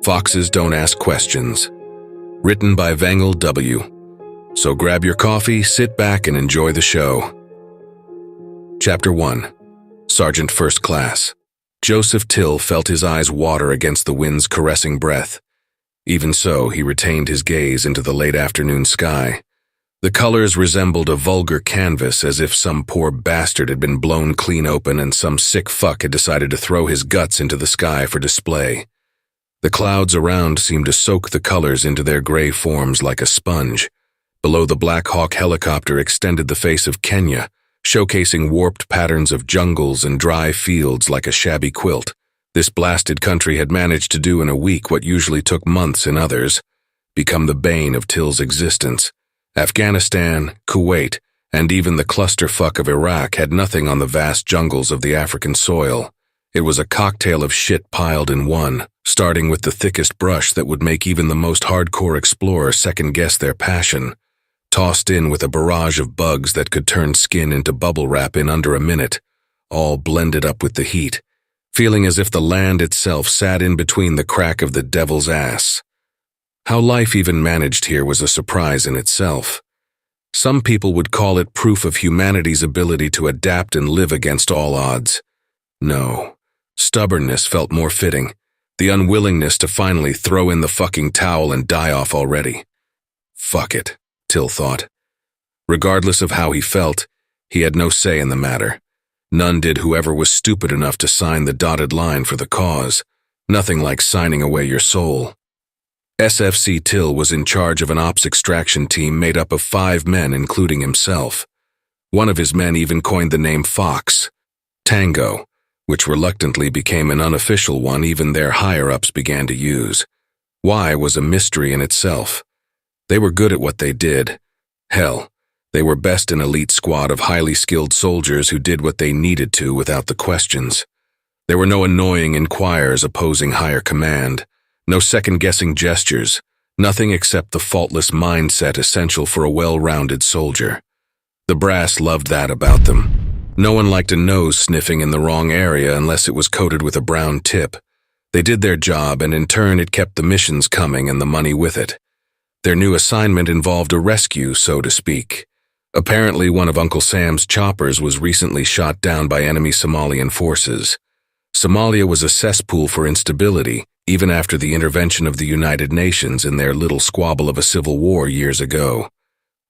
Foxes Don't Ask Questions. Written by Vngel W. So grab your coffee, sit back, and enjoy the show. Chapter 1. Sergeant First Class. Joseph Till felt his eyes water against the wind's caressing breath. Even so, he retained his gaze into the late afternoon sky. The colors resembled a vulgar canvas, as if some poor bastard had been blown clean open and some sick fuck had decided to throw his guts into the sky for display. The clouds around seemed to soak the colors into their gray forms like a sponge. Below, the Black Hawk helicopter extended the face of Kenya, showcasing warped patterns of jungles and dry fields like a shabby quilt. This blasted country had managed to do in a week what usually took months in others, become the bane of Till's existence. Afghanistan, Kuwait, and even the clusterfuck of Iraq had nothing on the vast jungles of the African soil. It was a cocktail of shit piled in one, starting with the thickest brush that would make even the most hardcore explorer second-guess their passion, tossed in with a barrage of bugs that could turn skin into bubble wrap in under a minute, all blended up with the heat, feeling as if the land itself sat in between the crack of the devil's ass. How life even managed here was a surprise in itself. Some people would call it proof of humanity's ability to adapt and live against all odds. No. Stubbornness felt more fitting, the unwillingness to finally throw in the fucking towel and die off already. Fuck it, Till thought. Regardless of how he felt, he had no say in the matter. None did whoever was stupid enough to sign the dotted line for the cause. Nothing like signing away your soul. SFC Till was in charge of an ops extraction team made up of 5 men, including himself. One of his men even coined the name F.O.X, Tango, which reluctantly became an unofficial one even their higher-ups began to use. Why was a mystery in itself. They were good at what they did. Hell, they were best an elite squad of highly skilled soldiers who did what they needed to without the questions. There were no annoying inquirers opposing higher command, no second-guessing gestures, nothing except the faultless mindset essential for a well-rounded soldier. The brass loved that about them. No one liked a nose sniffing in the wrong area unless it was coated with a brown tip. They did their job, and in turn it kept the missions coming and the money with it. Their new assignment involved a rescue, so to speak. Apparently, one of Uncle Sam's choppers was recently shot down by enemy Somalian forces. Somalia was a cesspool for instability, even after the intervention of the United Nations in their little squabble of a civil war years ago.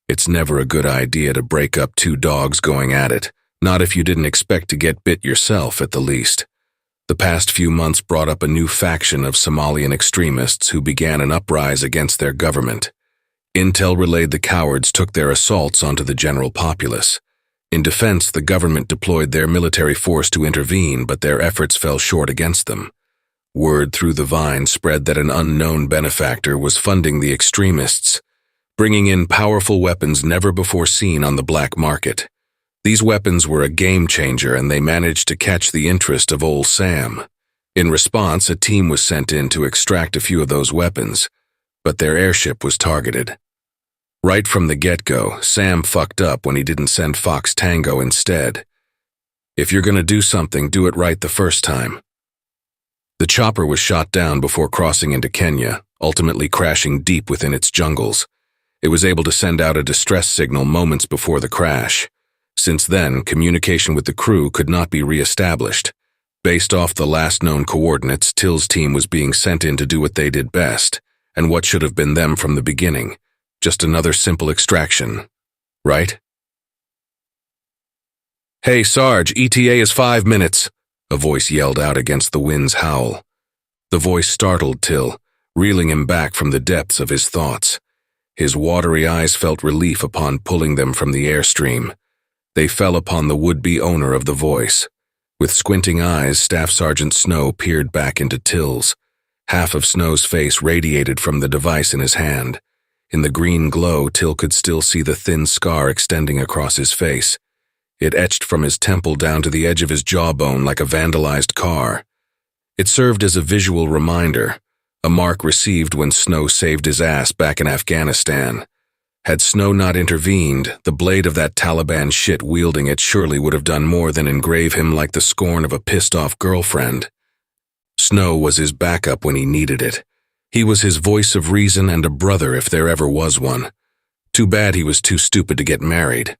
It's never a good idea to break up 2 dogs going at it. Not if you didn't expect to get bit yourself, at the least. The past few months brought up a new faction of Somalian extremists who began an uprising against their government. Intel relayed the cowards took their assaults onto the general populace. In defense, the government deployed their military force to intervene, but their efforts fell short against them. Word through the vine spread that an unknown benefactor was funding the extremists, bringing in powerful weapons never before seen on the black market. These weapons were a game-changer, and they managed to catch the interest of old Sam. In response, a team was sent in to extract a few of those weapons, but their airship was targeted. Right from the get-go, Sam fucked up when he didn't send F.O.X Tango instead. If you're gonna do something, do it right the first time. The chopper was shot down before crossing into Kenya, ultimately crashing deep within its jungles. It was able to send out a distress signal moments before the crash. Since then, communication with the crew could not be re-established. Based off the last known coordinates, Till's team was being sent in to do what they did best, and what should have been them from the beginning. Just another simple extraction. Right? "Hey, Sarge, ETA is 5 minutes, a voice yelled out against the wind's howl. The voice startled Till, reeling him back from the depths of his thoughts. His watery eyes felt relief upon pulling them from the airstream. They fell upon the would-be owner of the voice. With squinting eyes, Staff Sergeant Snow peered back into Till's. Half of Snow's face radiated from the device in his hand. In the green glow, Till could still see the thin scar extending across his face. It etched from his temple down to the edge of his jawbone like a vandalized car. It served as a visual reminder, a mark received when Snow saved his ass back in Afghanistan. Had Snow not intervened, the blade of that Taliban shit wielding it surely would have done more than engrave him like the scorn of a pissed-off girlfriend. Snow was his backup when he needed it. He was his voice of reason and a brother if there ever was one. Too bad he was too stupid to get married.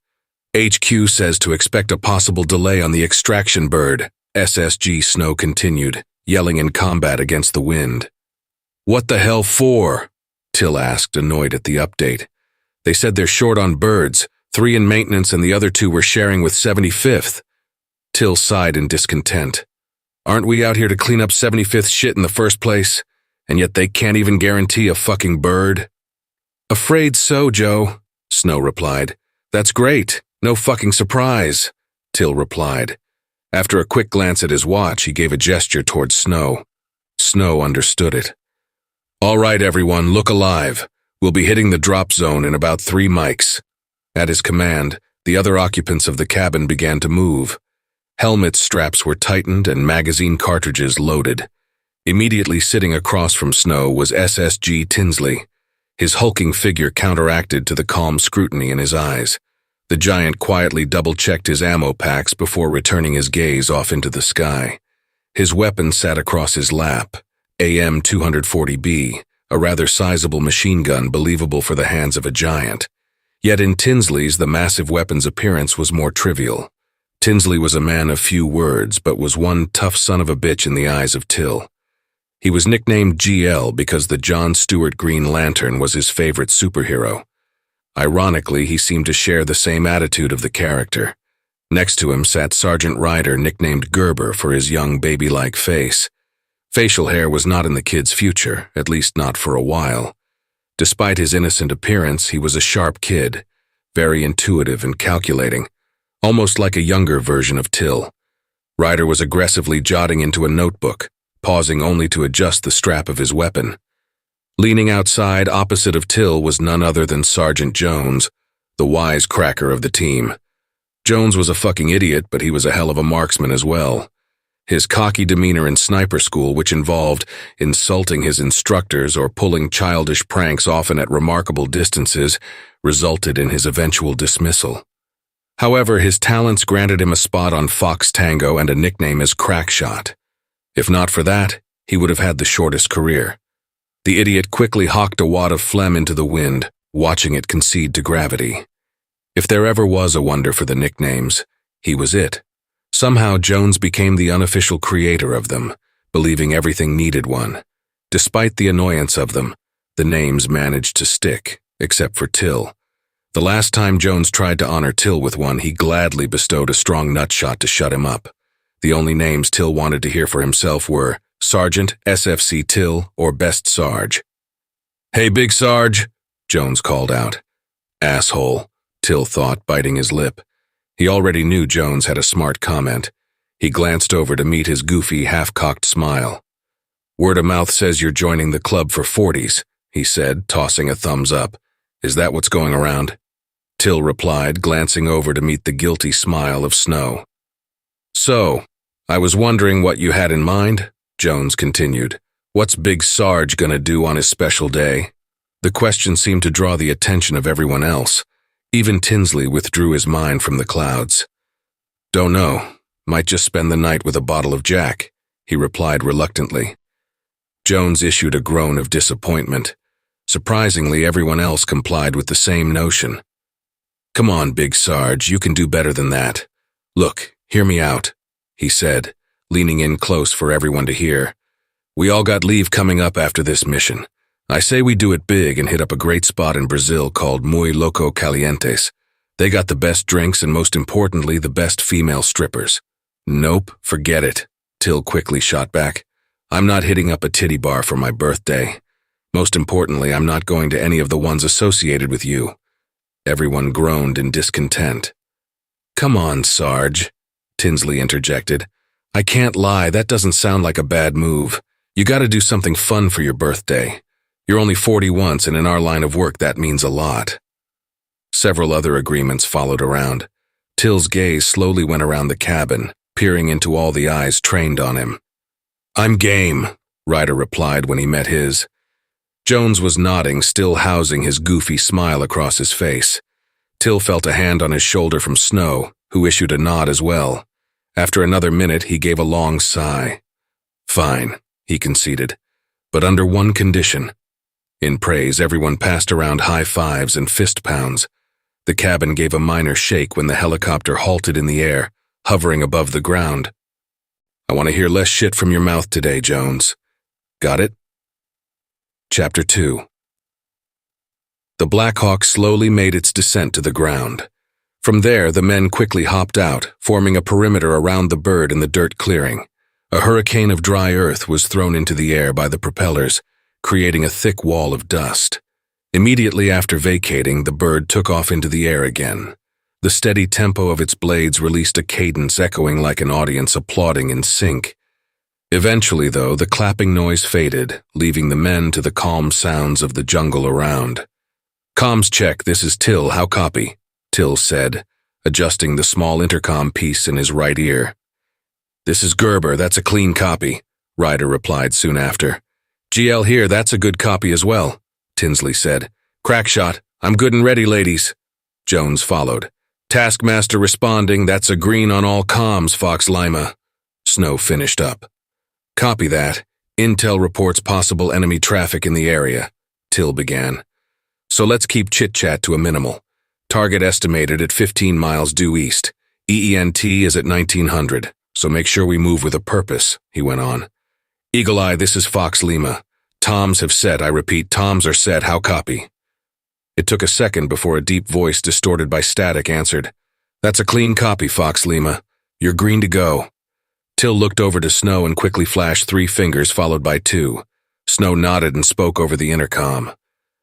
HQ says to expect a possible delay on the extraction bird, SSG Snow continued, yelling in combat against the wind. What the hell for? Till asked, annoyed at the update. They said they're short on birds, 3 in maintenance and the other 2 were sharing with 75th. Till sighed in discontent. Aren't we out here to clean up 75th shit in the first place? And yet they can't even guarantee a fucking bird? Afraid so, Joe, Snow replied. That's great. No fucking surprise, Till replied. After a quick glance at his watch, he gave a gesture towards Snow. Snow understood it. All right, everyone, look alive. We'll be hitting the drop zone in about 3 mics. At his command, the other occupants of the cabin began to move. Helmet straps were tightened and magazine cartridges loaded. Immediately sitting across from Snow was SSG Tinsley. His hulking figure counteracted to the calm scrutiny in his eyes. The giant quietly double-checked his ammo packs before returning his gaze off into the sky. His weapon sat across his lap, AM-240B, a rather sizable machine gun believable for the hands of a giant. Yet in Tinsley's, the massive weapon's appearance was more trivial. Tinsley was a man of few words, but was one tough son of a bitch in the eyes of Till. He was nicknamed GL because the John Stewart Green Lantern was his favorite superhero. Ironically, he seemed to share the same attitude of the character. Next to him sat Sergeant Ryder, nicknamed Gerber for his young baby-like face. Facial hair was not in the kid's future, at least not for a while. Despite his innocent appearance, he was a sharp kid, very intuitive and calculating, almost like a younger version of Till. Ryder was aggressively jotting into a notebook, pausing only to adjust the strap of his weapon. Leaning outside opposite of Till was none other than Sergeant Jones, the wisecracker of the team. Jones was a fucking idiot, but he was a hell of a marksman as well. His cocky demeanor in sniper school, which involved insulting his instructors or pulling childish pranks often at remarkable distances, resulted in his eventual dismissal. However, his talents granted him a spot on F.O.X Tango and a nickname as Crackshot. If not for that, he would have had the shortest career. The idiot quickly hawked a wad of phlegm into the wind, watching it concede to gravity. If there ever was a wonder for the nicknames, he was it. Somehow Jones became the unofficial creator of them, believing everything needed one. Despite the annoyance of them, the names managed to stick, except for Till. The last time Jones tried to honor Till with one, he gladly bestowed a strong nutshot to shut him up. The only names Till wanted to hear for himself were Sergeant, SFC Till, or Best Sarge. Hey, Big Sarge, Jones called out. Asshole, Till thought, biting his lip. He already knew Jones had a smart comment. He glanced over to meet his goofy, half-cocked smile. Word of mouth says you're joining the club for 40s, he said, tossing a thumbs up. Is that what's going around? Till replied, glancing over to meet the guilty smile of Snow. So, I was wondering what you had in mind, Jones continued. What's Big Sarge gonna do on his special day? The question seemed to draw the attention of everyone else. Even Tinsley withdrew his mind from the clouds. Don't know. Might just spend the night with a bottle of Jack, he replied reluctantly. Jones issued a groan of disappointment. Surprisingly, everyone else complied with the same notion. Come on, Big Sarge, you can do better than that. Look, hear me out, he said, leaning in close for everyone to hear. We all got leave coming up after this mission. I say we do it big and hit up a great spot in Brazil called Muy Loco Calientes. They got the best drinks and most importantly, the best female strippers. Nope, forget it, Till quickly shot back. I'm not hitting up a titty bar for my birthday. Most importantly, I'm not going to any of the ones associated with you. Everyone groaned in discontent. Come on, Sarge, Tinsley interjected. I can't lie, that doesn't sound like a bad move. You gotta do something fun for your birthday. You're only 40 once, and in our line of work that means a lot. Several other agreements followed around. Till's gaze slowly went around the cabin, peering into all the eyes trained on him. I'm game, Ryder replied when he met his. Jones was nodding, still housing his goofy smile across his face. Till felt a hand on his shoulder from Snow, who issued a nod as well. After another minute, he gave a long sigh. "Fine," he conceded, "but under one condition." In praise, everyone passed around high fives and fist pounds. The cabin gave a minor shake when the helicopter halted in the air, hovering above the ground. "I want to hear less shit from your mouth today, Jones. Got it?" Chapter 2. The Black Hawk slowly made its descent to the ground. From there, the men quickly hopped out, forming a perimeter around the bird in the dirt clearing. A hurricane of dry earth was thrown into the air by the propellers, creating a thick wall of dust. Immediately after vacating, the bird took off into the air again. The steady tempo of its blades released a cadence echoing like an audience applauding in sync. Eventually, though, the clapping noise faded, leaving the men to the calm sounds of the jungle around. "Comms check, this is Till, how copy?" Till said, adjusting the small intercom piece in his right ear. "This is Gerber, that's a clean copy," Ryder replied soon after. "GL here, that's a good copy as well," Tinsley said. "Crackshot, I'm good and ready, ladies." Jones followed. "Taskmaster responding, that's a green on all comms, Fox Lima." Snow finished up. "Copy that. Intel reports possible enemy traffic in the area," Till began. "So let's keep chit-chat to a minimal. Target estimated at 15 miles due east. EENT is at 1900, so make sure we move with a purpose," he went on. "Eagle Eye, this is Fox Lima. Toms have set, I repeat, toms are set, how copy?" It took a second before a deep voice distorted by static answered, "That's a clean copy, Fox Lima. You're green to go." Till looked over to Snow and quickly flashed 3 fingers followed by 2. Snow nodded and spoke over the intercom.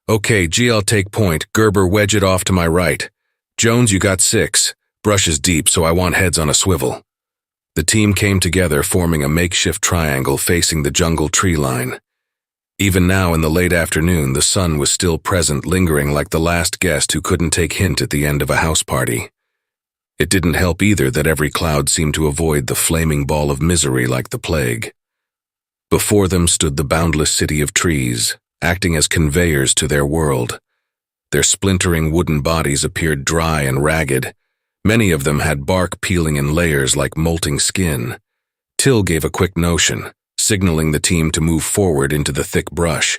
"Okay, GL take point. Gerber, wedge it off to my right. Jones, you got 6. Brush is deep, so I want heads on a swivel." The team came together, forming a makeshift triangle facing the jungle tree line. Even now in the late afternoon, the sun was still present, lingering like the last guest who couldn't take hint at the end of a house party. It didn't help either that every cloud seemed to avoid the flaming ball of misery like the plague. Before them stood the boundless city of trees, acting as conveyors to their world. Their splintering wooden bodies appeared dry and ragged. Many of them had bark peeling in layers like molting skin. Till gave a quick notion, signaling the team to move forward into the thick brush.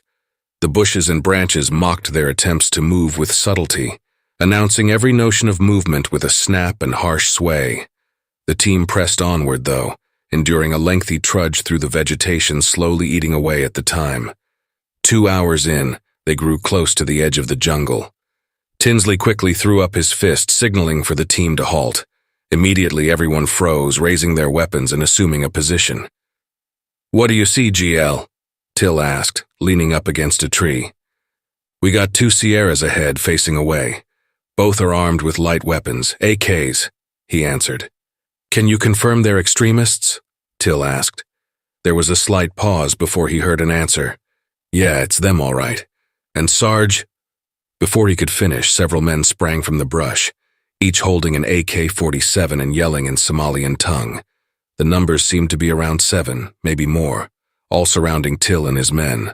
The bushes and branches mocked their attempts to move with subtlety, announcing every notion of movement with a snap and harsh sway. The team pressed onward, though, enduring a lengthy trudge through the vegetation slowly eating away at the time. 2 hours in, they grew close to the edge of the jungle. Tinsley quickly threw up his fist, signaling for the team to halt. Immediately everyone froze, raising their weapons and assuming a position. "What do you see, GL?" Till asked, leaning up against a tree. "We got 2 Sierras ahead, facing away. Both are armed with light weapons, AKs, he answered. "Can you confirm they're extremists?" Till asked. There was a slight pause before he heard an answer. "Yeah, it's them all right. And Sarge?" Before he could finish, several men sprang from the brush, each holding an AK-47 and yelling in Somalian tongue. The numbers seemed to be around 7, maybe more, all surrounding Till and his men.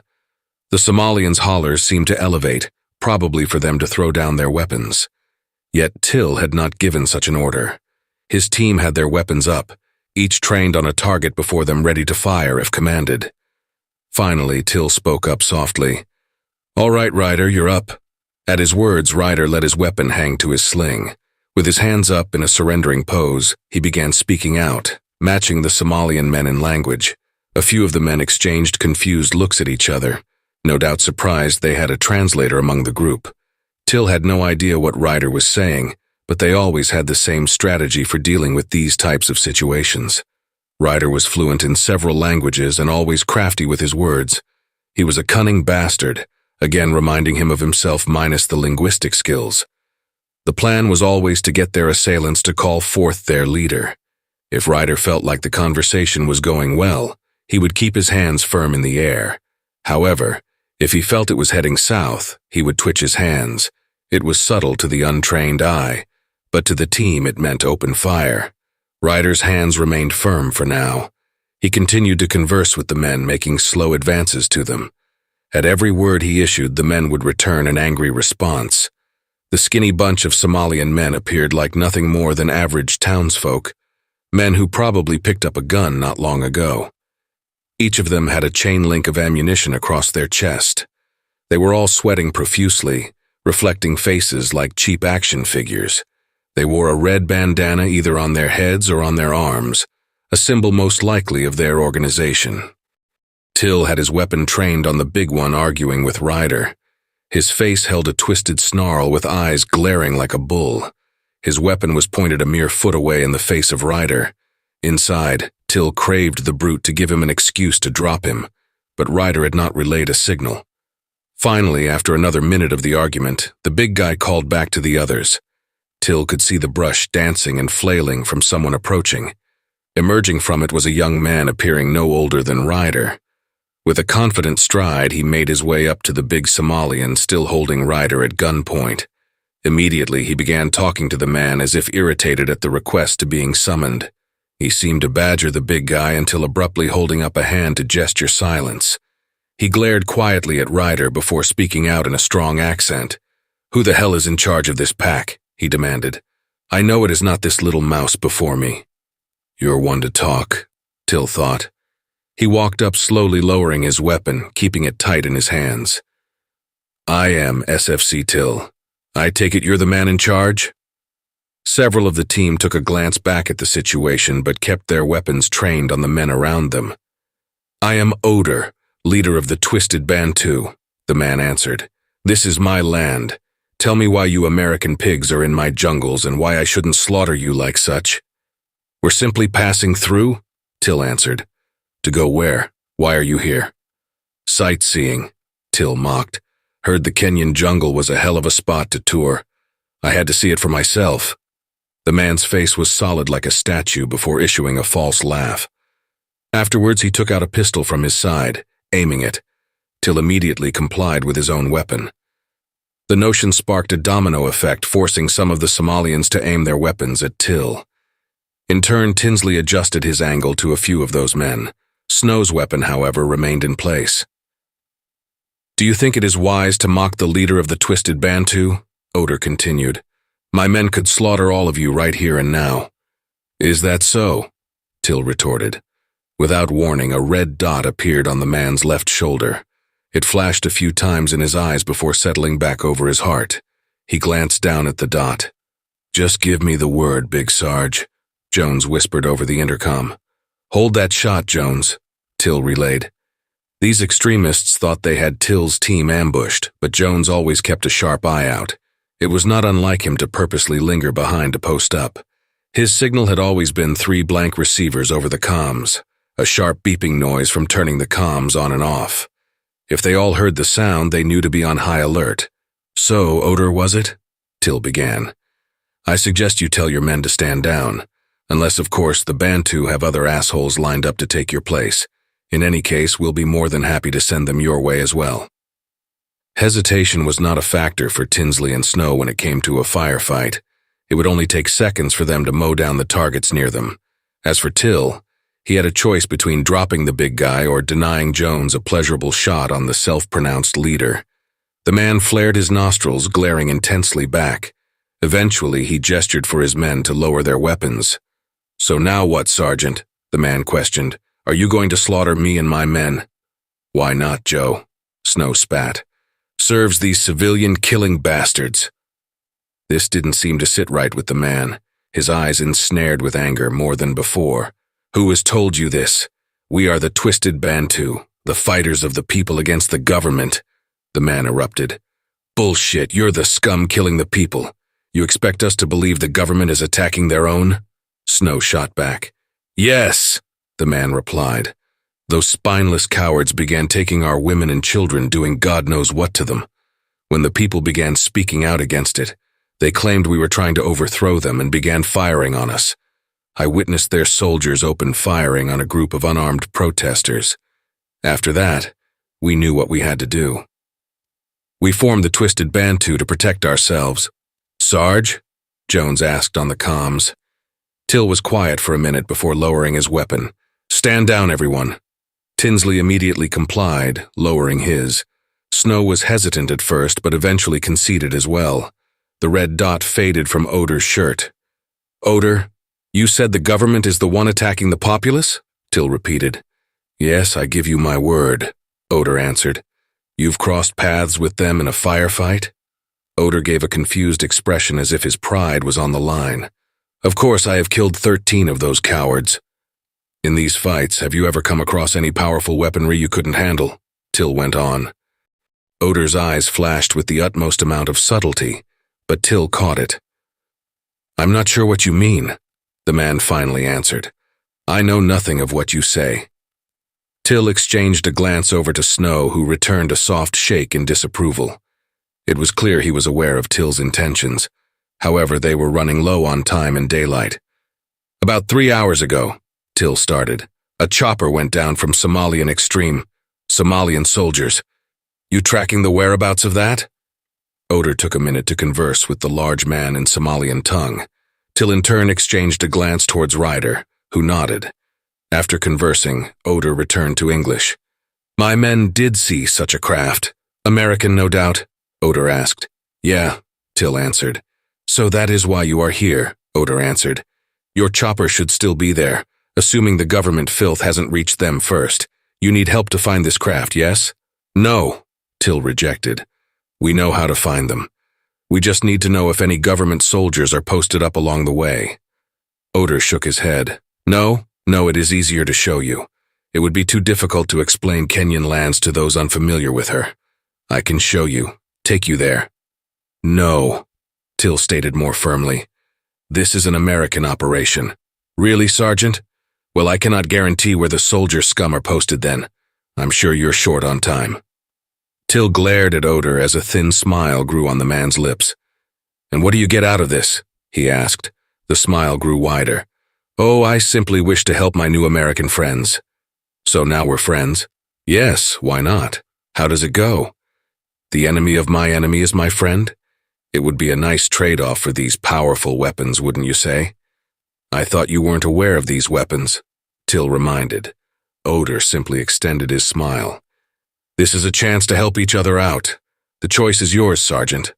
The Somalians' hollers seemed to elevate, probably for them to throw down their weapons. Yet Till had not given such an order. His team had their weapons up, each trained on a target before them ready to fire if commanded. Finally, Till spoke up softly. "All right, Ryder, you're up." At his words, Ryder let his weapon hang to his sling. With his hands up in a surrendering pose, he began speaking out, matching the Somalian men in language. A few of the men exchanged confused looks at each other, no doubt surprised they had a translator among the group. Till had no idea what Ryder was saying, but they always had the same strategy for dealing with these types of situations. Ryder was fluent in several languages and always crafty with his words. He was a cunning bastard, again reminding him of himself minus the linguistic skills. The plan was always to get their assailants to call forth their leader. If Ryder felt like the conversation was going well, he would keep his hands firm in the air. However, if he felt it was heading south, he would twitch his hands. It was subtle to the untrained eye, but to the team it meant open fire. Ryder's hands remained firm for now. He continued to converse with the men, making slow advances to them. At every word he issued, the men would return an angry response. The skinny bunch of Somalian men appeared like nothing more than average townsfolk, men who probably picked up a gun not long ago. Each of them had a chain link of ammunition across their chest. They were all sweating profusely, reflecting faces like cheap action figures. They wore a red bandana either on their heads or on their arms, a symbol most likely of their organization. Till had his weapon trained on the big one, arguing with Ryder. His face held a twisted snarl with eyes glaring like a bull. His weapon was pointed a mere foot away in the face of Ryder. Inside, Till craved the brute to give him an excuse to drop him, but Ryder had not relayed a signal. Finally, after another minute of the argument, the big guy called back to the others. Till could see the brush dancing and flailing from someone approaching. Emerging from it was a young man appearing no older than Ryder. With a confident stride, he made his way up to the big Somalian, still holding Ryder at gunpoint. Immediately, he began talking to the man as if irritated at the request to being summoned. He seemed to badger the big guy until abruptly holding up a hand to gesture silence. He glared quietly at Ryder before speaking out in a strong accent. "Who the hell is in charge of this pack?" he demanded. "I know it is not this little mouse before me." "You're one to talk," Till thought. He walked up slowly, lowering his weapon, keeping it tight in his hands. "I am SFC Till. I take it you're the man in charge?" Several of the team took a glance back at the situation but kept their weapons trained on the men around them. "I am Oder, leader of the Twisted Bantu," the man answered. "This is my land. Tell me why you American pigs are in my jungles and why I shouldn't slaughter you like such." "We're simply passing through," Till answered. "To go where? Why are you here?" "Sightseeing," Till mocked. "Heard the Kenyan jungle was a hell of a spot to tour. I had to see it for myself." The man's face was solid like a statue before issuing a false laugh. Afterwards, he took out a pistol from his side, aiming it. Till immediately complied with his own weapon. The notion sparked a domino effect, forcing some of the Somalians to aim their weapons at Till. In turn, Tinsley adjusted his angle to a few of those men. Snow's weapon, however, remained in place. "Do you think it is wise to mock the leader of the Twisted Bantu?" Oder continued. "My men could slaughter all of you right here and now." "Is that so?" Till retorted. Without warning, a red dot appeared on the man's left shoulder. It flashed a few times in his eyes before settling back over his heart. He glanced down at the dot. "Just give me the word, Big Sarge," Jones whispered over the intercom. "Hold that shot, Jones," Till relayed. These extremists thought they had Till's team ambushed, but Jones always kept a sharp eye out. It was not unlike him to purposely linger behind to post up. His signal had always been 3 blank receivers over the comms, a sharp beeping noise from turning the comms on and off. If they all heard the sound, they knew to be on high alert. "So, Oder, was it?" Till began. "I suggest you tell your men to stand down, unless, of course, the Bantu have other assholes lined up to take your place. In any case, we'll be more than happy to send them your way as well." Hesitation was not a factor for Tinsley and Snow when it came to a firefight. It would only take seconds for them to mow down the targets near them. As for Till, he had a choice between dropping the big guy or denying Jones a pleasurable shot on the self-pronounced leader. The man flared his nostrils, glaring intensely back. Eventually, he gestured for his men to lower their weapons. "So now what, Sergeant?" the man questioned. "Are you going to slaughter me and my men?" "Why not, Joe?" Snow spat. "Serves these civilian-killing bastards." This didn't seem to sit right with the man, his eyes ensnared with anger more than before. "Who has told you this? We are the Twisted Bantu, the fighters of the people against the government," the man erupted. "Bullshit, you're the scum killing the people. You expect us to believe the government is attacking their own?" Snow shot back. "Yes," the man replied. "Those spineless cowards began taking our women and children, doing God knows what to them. When the people began speaking out against it, they claimed we were trying to overthrow them and began firing on us. I witnessed their soldiers open firing on a group of unarmed protesters. After that, we knew what we had to do. We formed the Twisted Bantu to protect ourselves." "Sarge?" Jones asked on the comms. Till was quiet for a minute before lowering his weapon. "Stand down, everyone." Tinsley immediately complied, lowering his. Snow was hesitant at first, but eventually conceded as well. The red dot faded from Odor's shirt. "Odor, you said the government is the one attacking the populace?" Till repeated. "Yes, I give you my word," Odor answered. "You've crossed paths with them in a firefight?" Odor gave a confused expression as if his pride was on the line. "Of course, I have killed 13 of those cowards." "In these fights, have you ever come across any powerful weaponry you couldn't handle?" Till went on. Odor's eyes flashed with the utmost amount of subtlety, but Till caught it. "I'm not sure what you mean," the man finally answered. "I know nothing of what you say." Till exchanged a glance over to Snow, who returned a soft shake in disapproval. It was clear he was aware of Till's intentions. However, they were running low on time and daylight. "About 3 hours ago," Till started, "a chopper went down from Somalian soldiers. You tracking the whereabouts of that?" Odor took a minute to converse with the large man in Somalian tongue. Till in turn exchanged a glance towards Ryder, who nodded. After conversing, Odor returned to English. "My men did see such a craft. American, no doubt?" Odor asked. "Yeah," Till answered. "So that is why you are here," Odor answered. "Your chopper should still be there, assuming the government filth hasn't reached them first. You need help to find this craft, yes?" "No," Till rejected. "We know how to find them. We just need to know if any government soldiers are posted up along the way." Odor shook his head. No, it is easier to show you. It would be too difficult to explain Kenyan lands to those unfamiliar with her. I can show you, take you there." "No," Till stated more firmly. "This is an American operation." "Really, Sergeant? Well, I cannot guarantee where the soldier scum are posted then. I'm sure you're short on time." Till glared at Odor as a thin smile grew on the man's lips. "And what do you get out of this?" he asked. The smile grew wider. "Oh, I simply wish to help my new American friends." "So now we're friends?" "Yes, why not? How does it go?" "The enemy of my enemy is my friend? It would be a nice trade-off for these powerful weapons, wouldn't you say?" "I thought you weren't aware of these weapons," Till reminded. Odor simply extended his smile. "This is a chance to help each other out. The choice is yours, Sergeant."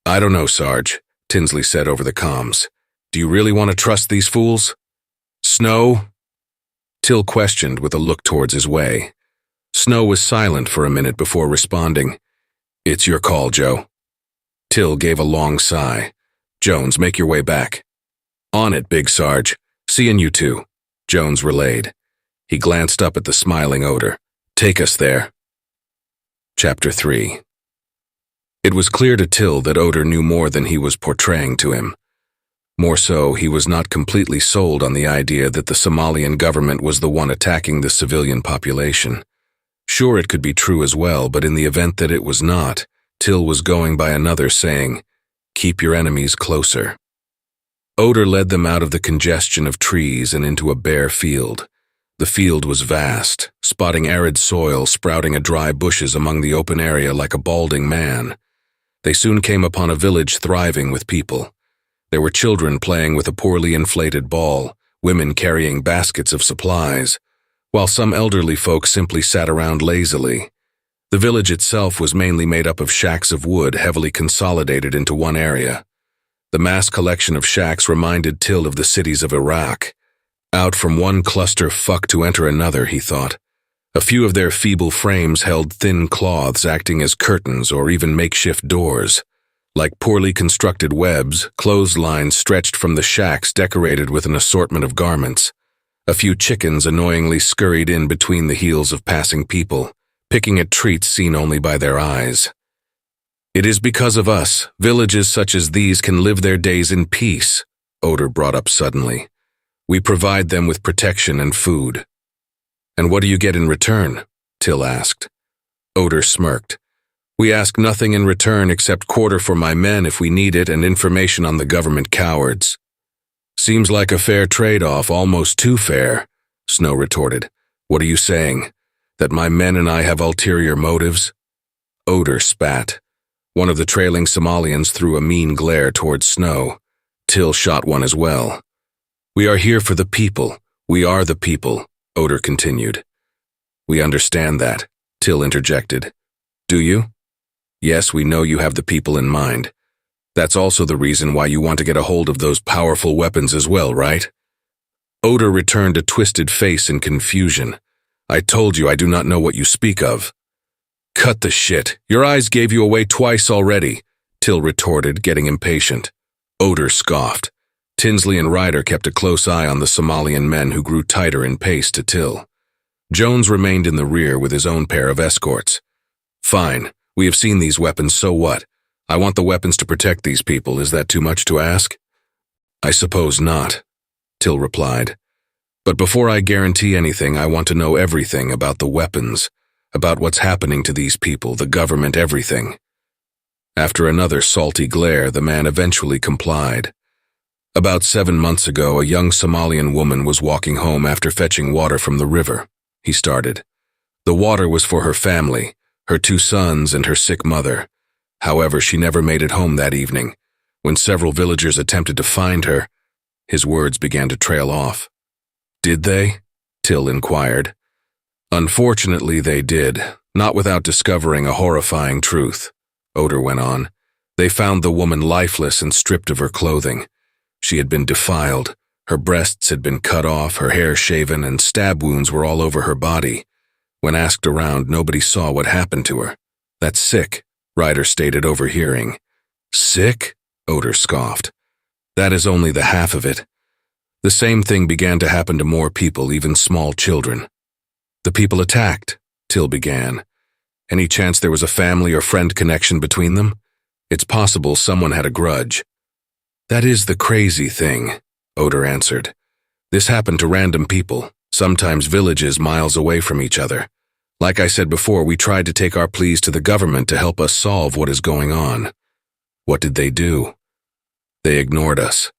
"I don't know, Sarge," Tinsley said over the comms. "Do you really want to trust these fools?" "Snow?" Till questioned with a look towards his way. Snow was silent for a minute before responding. "It's your call, Joe." Till gave a long sigh. "Jones, make your way back." "On it, Big Sarge. Seeing you two," Jones relayed. He glanced up at the smiling Odor. "Take us there." Chapter 3. It was clear to Till that Odor knew more than he was portraying to him. More so, he was not completely sold on the idea that the Somalian government was the one attacking the civilian population. Sure, it could be true as well, but in the event that it was not, Till was going by another saying, "Keep your enemies closer." Odor led them out of the congestion of trees and into a bare field. The field was vast, spotting arid soil sprouting a dry bushes among the open area like a balding man. They soon came upon a village thriving with people. There were children playing with a poorly inflated ball, women carrying baskets of supplies, while some elderly folk simply sat around lazily. The village itself was mainly made up of shacks of wood heavily consolidated into one area. The mass collection of shacks reminded Till of the cities of Iraq. Out from one cluster F.O.X to enter another, he thought. A few of their feeble frames held thin cloths acting as curtains or even makeshift doors. Like poorly constructed webs, clotheslines stretched from the shacks decorated with an assortment of garments. A few chickens annoyingly scurried in between the heels of passing people, picking at treats seen only by their eyes. "It is because of us, villages such as these can live their days in peace," Odor brought up suddenly. "We provide them with protection and food." "And what do you get in return?" Till asked. Odor smirked. "We ask nothing in return except quarter for my men if we need it and information on the government cowards." "Seems like a fair trade-off, almost too fair," Snow retorted. "What are you saying? That my men and I have ulterior motives?" Odor spat. One of the trailing Somalians threw a mean glare towards Snow. Till shot one as well. "We are here for the people. We are the people," Odor continued. "We understand that," Till interjected. do you? Yes, we know you have the people in mind. That's also the reason why you want to get a hold of those powerful weapons as well, right? Oder returned a twisted face in confusion. I told you I do not know what you speak of. Cut the shit. Your eyes gave you away twice already, Till retorted, getting impatient. Oder scoffed. Tinsley and Ryder kept a close eye on the Somalian men who grew tighter in pace to Till. Jones remained in the rear with his own pair of escorts. Fine, we have seen these weapons, so what? I want the weapons to protect these people. Is that too much to ask? I suppose not, Till replied. But before I guarantee anything, I want to know everything about the weapons, about what's happening to these people, the government, everything. After another salty glare, the man eventually complied. About 7 months ago, a young Somalian woman was walking home after fetching water from the river, he started. The water was for her family, her 2 sons and her sick mother. However, she never made it home that evening. When several villagers attempted to find her, his words began to trail off. Did they? Till inquired. Unfortunately, they did, not without discovering a horrifying truth, Oder went on. They found the woman lifeless and stripped of her clothing. She had been defiled, her breasts had been cut off, her hair shaven, and stab wounds were all over her body. When asked around, nobody saw what happened to her. That's sick, Ryder stated, overhearing. Sick? Oder scoffed. That is only the half of it. The same thing began to happen to more people, even small children. The people attacked, Till began. Any chance there was a family or friend connection between them? It's possible someone had a grudge. That is the crazy thing, Oder answered. This happened to random people, sometimes villages miles away from each other. Like I said before, we tried to take our pleas to the government to help us solve what is going on. What did they do? They ignored us.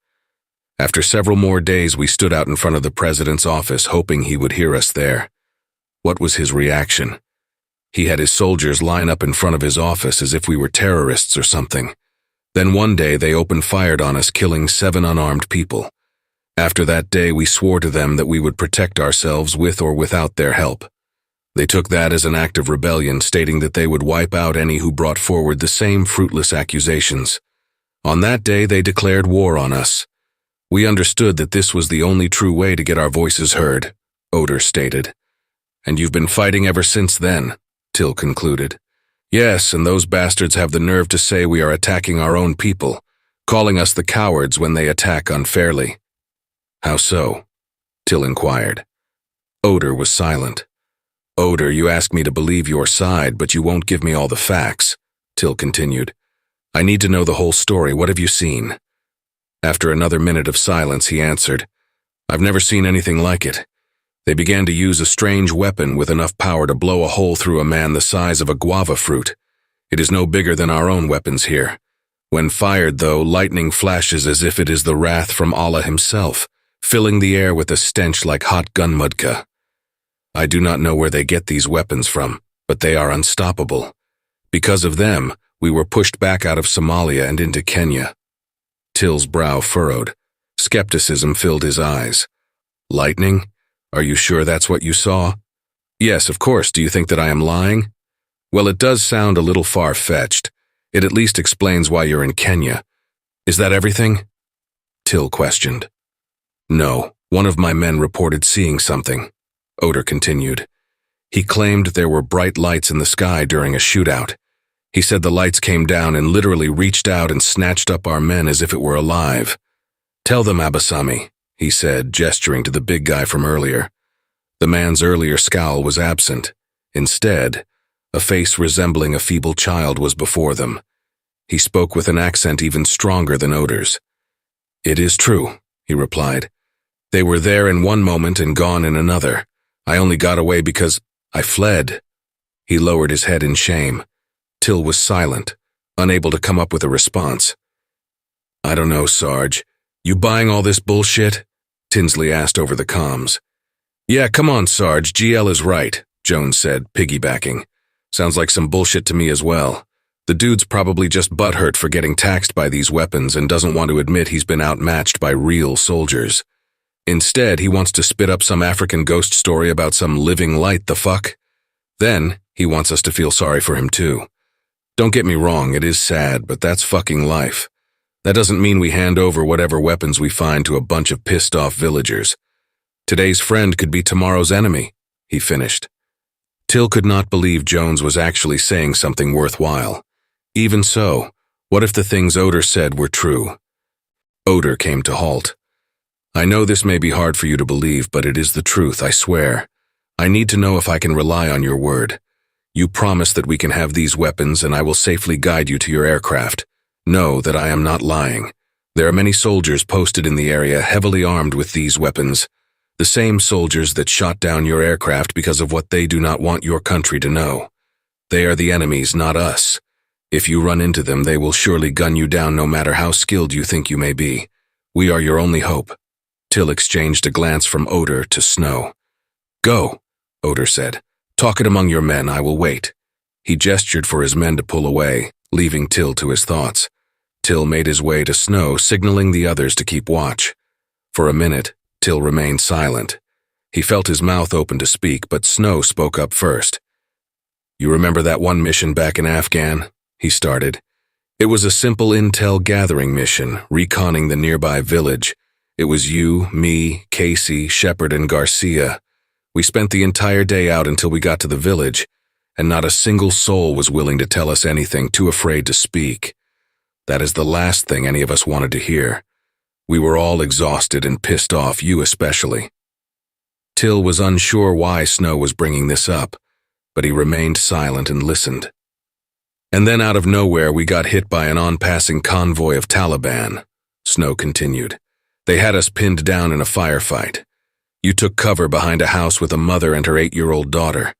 After several more days, we stood out in front of the president's office, hoping he would hear us there. What was his reaction? He had his soldiers line up in front of his office as if we were terrorists or something. Then one day they opened fire on us, killing 7 unarmed people. After that day, we swore to them that we would protect ourselves with or without their help. They took that as an act of rebellion, stating that they would wipe out any who brought forward the same fruitless accusations. On that day, they declared war on us. We understood that this was the only true way to get our voices heard, Oder stated. And you've been fighting ever since then, Till concluded. Yes, and those bastards have the nerve to say we are attacking our own people, calling us the cowards when they attack unfairly. How so? Till inquired. Oder was silent. Oder, you ask me to believe your side, but you won't give me all the facts, Till continued. I need to know the whole story. What have you seen? After another minute of silence, he answered, I've never seen anything like it. They began to use a strange weapon with enough power to blow a hole through a man the size of a guava fruit. It is no bigger than our own weapons here. When fired, though, lightning flashes as if it is the wrath from Allah himself, filling the air with a stench like hot gun mudka. I do not know where they get these weapons from, but they are unstoppable. Because of them, we were pushed back out of Somalia and into Kenya. Till's brow furrowed. Skepticism filled his eyes. Lightning? Are you sure that's what you saw? Yes, of course. Do you think that I am lying? Well, it does sound a little far-fetched. It at least explains why you're in Kenya. Is that everything? Till questioned. No, one of my men reported seeing something, Oder continued. He claimed there were bright lights in the sky during a shootout. He said the lights came down and literally reached out and snatched up our men as if it were alive. Tell them, Abasami, he said, gesturing to the big guy from earlier. The man's earlier scowl was absent. Instead, a face resembling a feeble child was before them. He spoke with an accent even stronger than Oder's. It is true, he replied. They were there in one moment and gone in another. I only got away because I fled. He lowered his head in shame. Till was silent, unable to come up with a response. I don't know, Sarge. You buying all this bullshit? Tinsley asked over the comms. Yeah, come on, Sarge. GL is right, Jones said, piggybacking. Sounds like some bullshit to me as well. The dude's probably just butthurt for getting taxed by these weapons and doesn't want to admit he's been outmatched by real soldiers. Instead, he wants to spit up some African ghost story about some living light, the fuck? Then, He wants us to feel sorry for him too. Don't get me wrong, it is sad, but that's fucking life. That doesn't mean we hand over whatever weapons we find to a bunch of pissed-off villagers. Today's friend could be tomorrow's enemy, he finished. Till could not believe Jones was actually saying something worthwhile. Even so, what if the things Oder said were true? Oder came to halt. I know this may be hard for you to believe, but it is the truth, I swear. I need to know if I can rely on your word. You promise that we can have these weapons and I will safely guide you to your aircraft. Know that I am not lying. There are many soldiers posted in the area heavily armed with these weapons. The same soldiers that shot down your aircraft because of what they do not want your country to know. They are the enemies, not us. If you run into them, they will surely gun you down no matter how skilled you think you may be. We are your only hope. Till exchanged a glance from Oder to Snow. Go, Oder said. Talk it among your men, I will wait. He gestured for his men to pull away, leaving Till to his thoughts. Till made his way to Snow, signaling the others to keep watch. For a minute, Till remained silent. He felt his mouth open to speak, but Snow spoke up first. You remember that one mission back in Afghan? He started. It was a simple intel gathering mission, reconning the nearby village. It was you, me, Casey, Shepard, and Garcia. We spent the entire day out until we got to the village, and not a single soul was willing to tell us anything, too afraid to speak. That is the last thing any of us wanted to hear. We were all exhausted and pissed off, you especially. Till was unsure why Snow was bringing this up, but he remained silent and listened. And then out of nowhere we got hit by an on-passing convoy of Taliban, Snow continued. They had us pinned down in a firefight. You took cover behind a house with a mother and her 8-year-old daughter.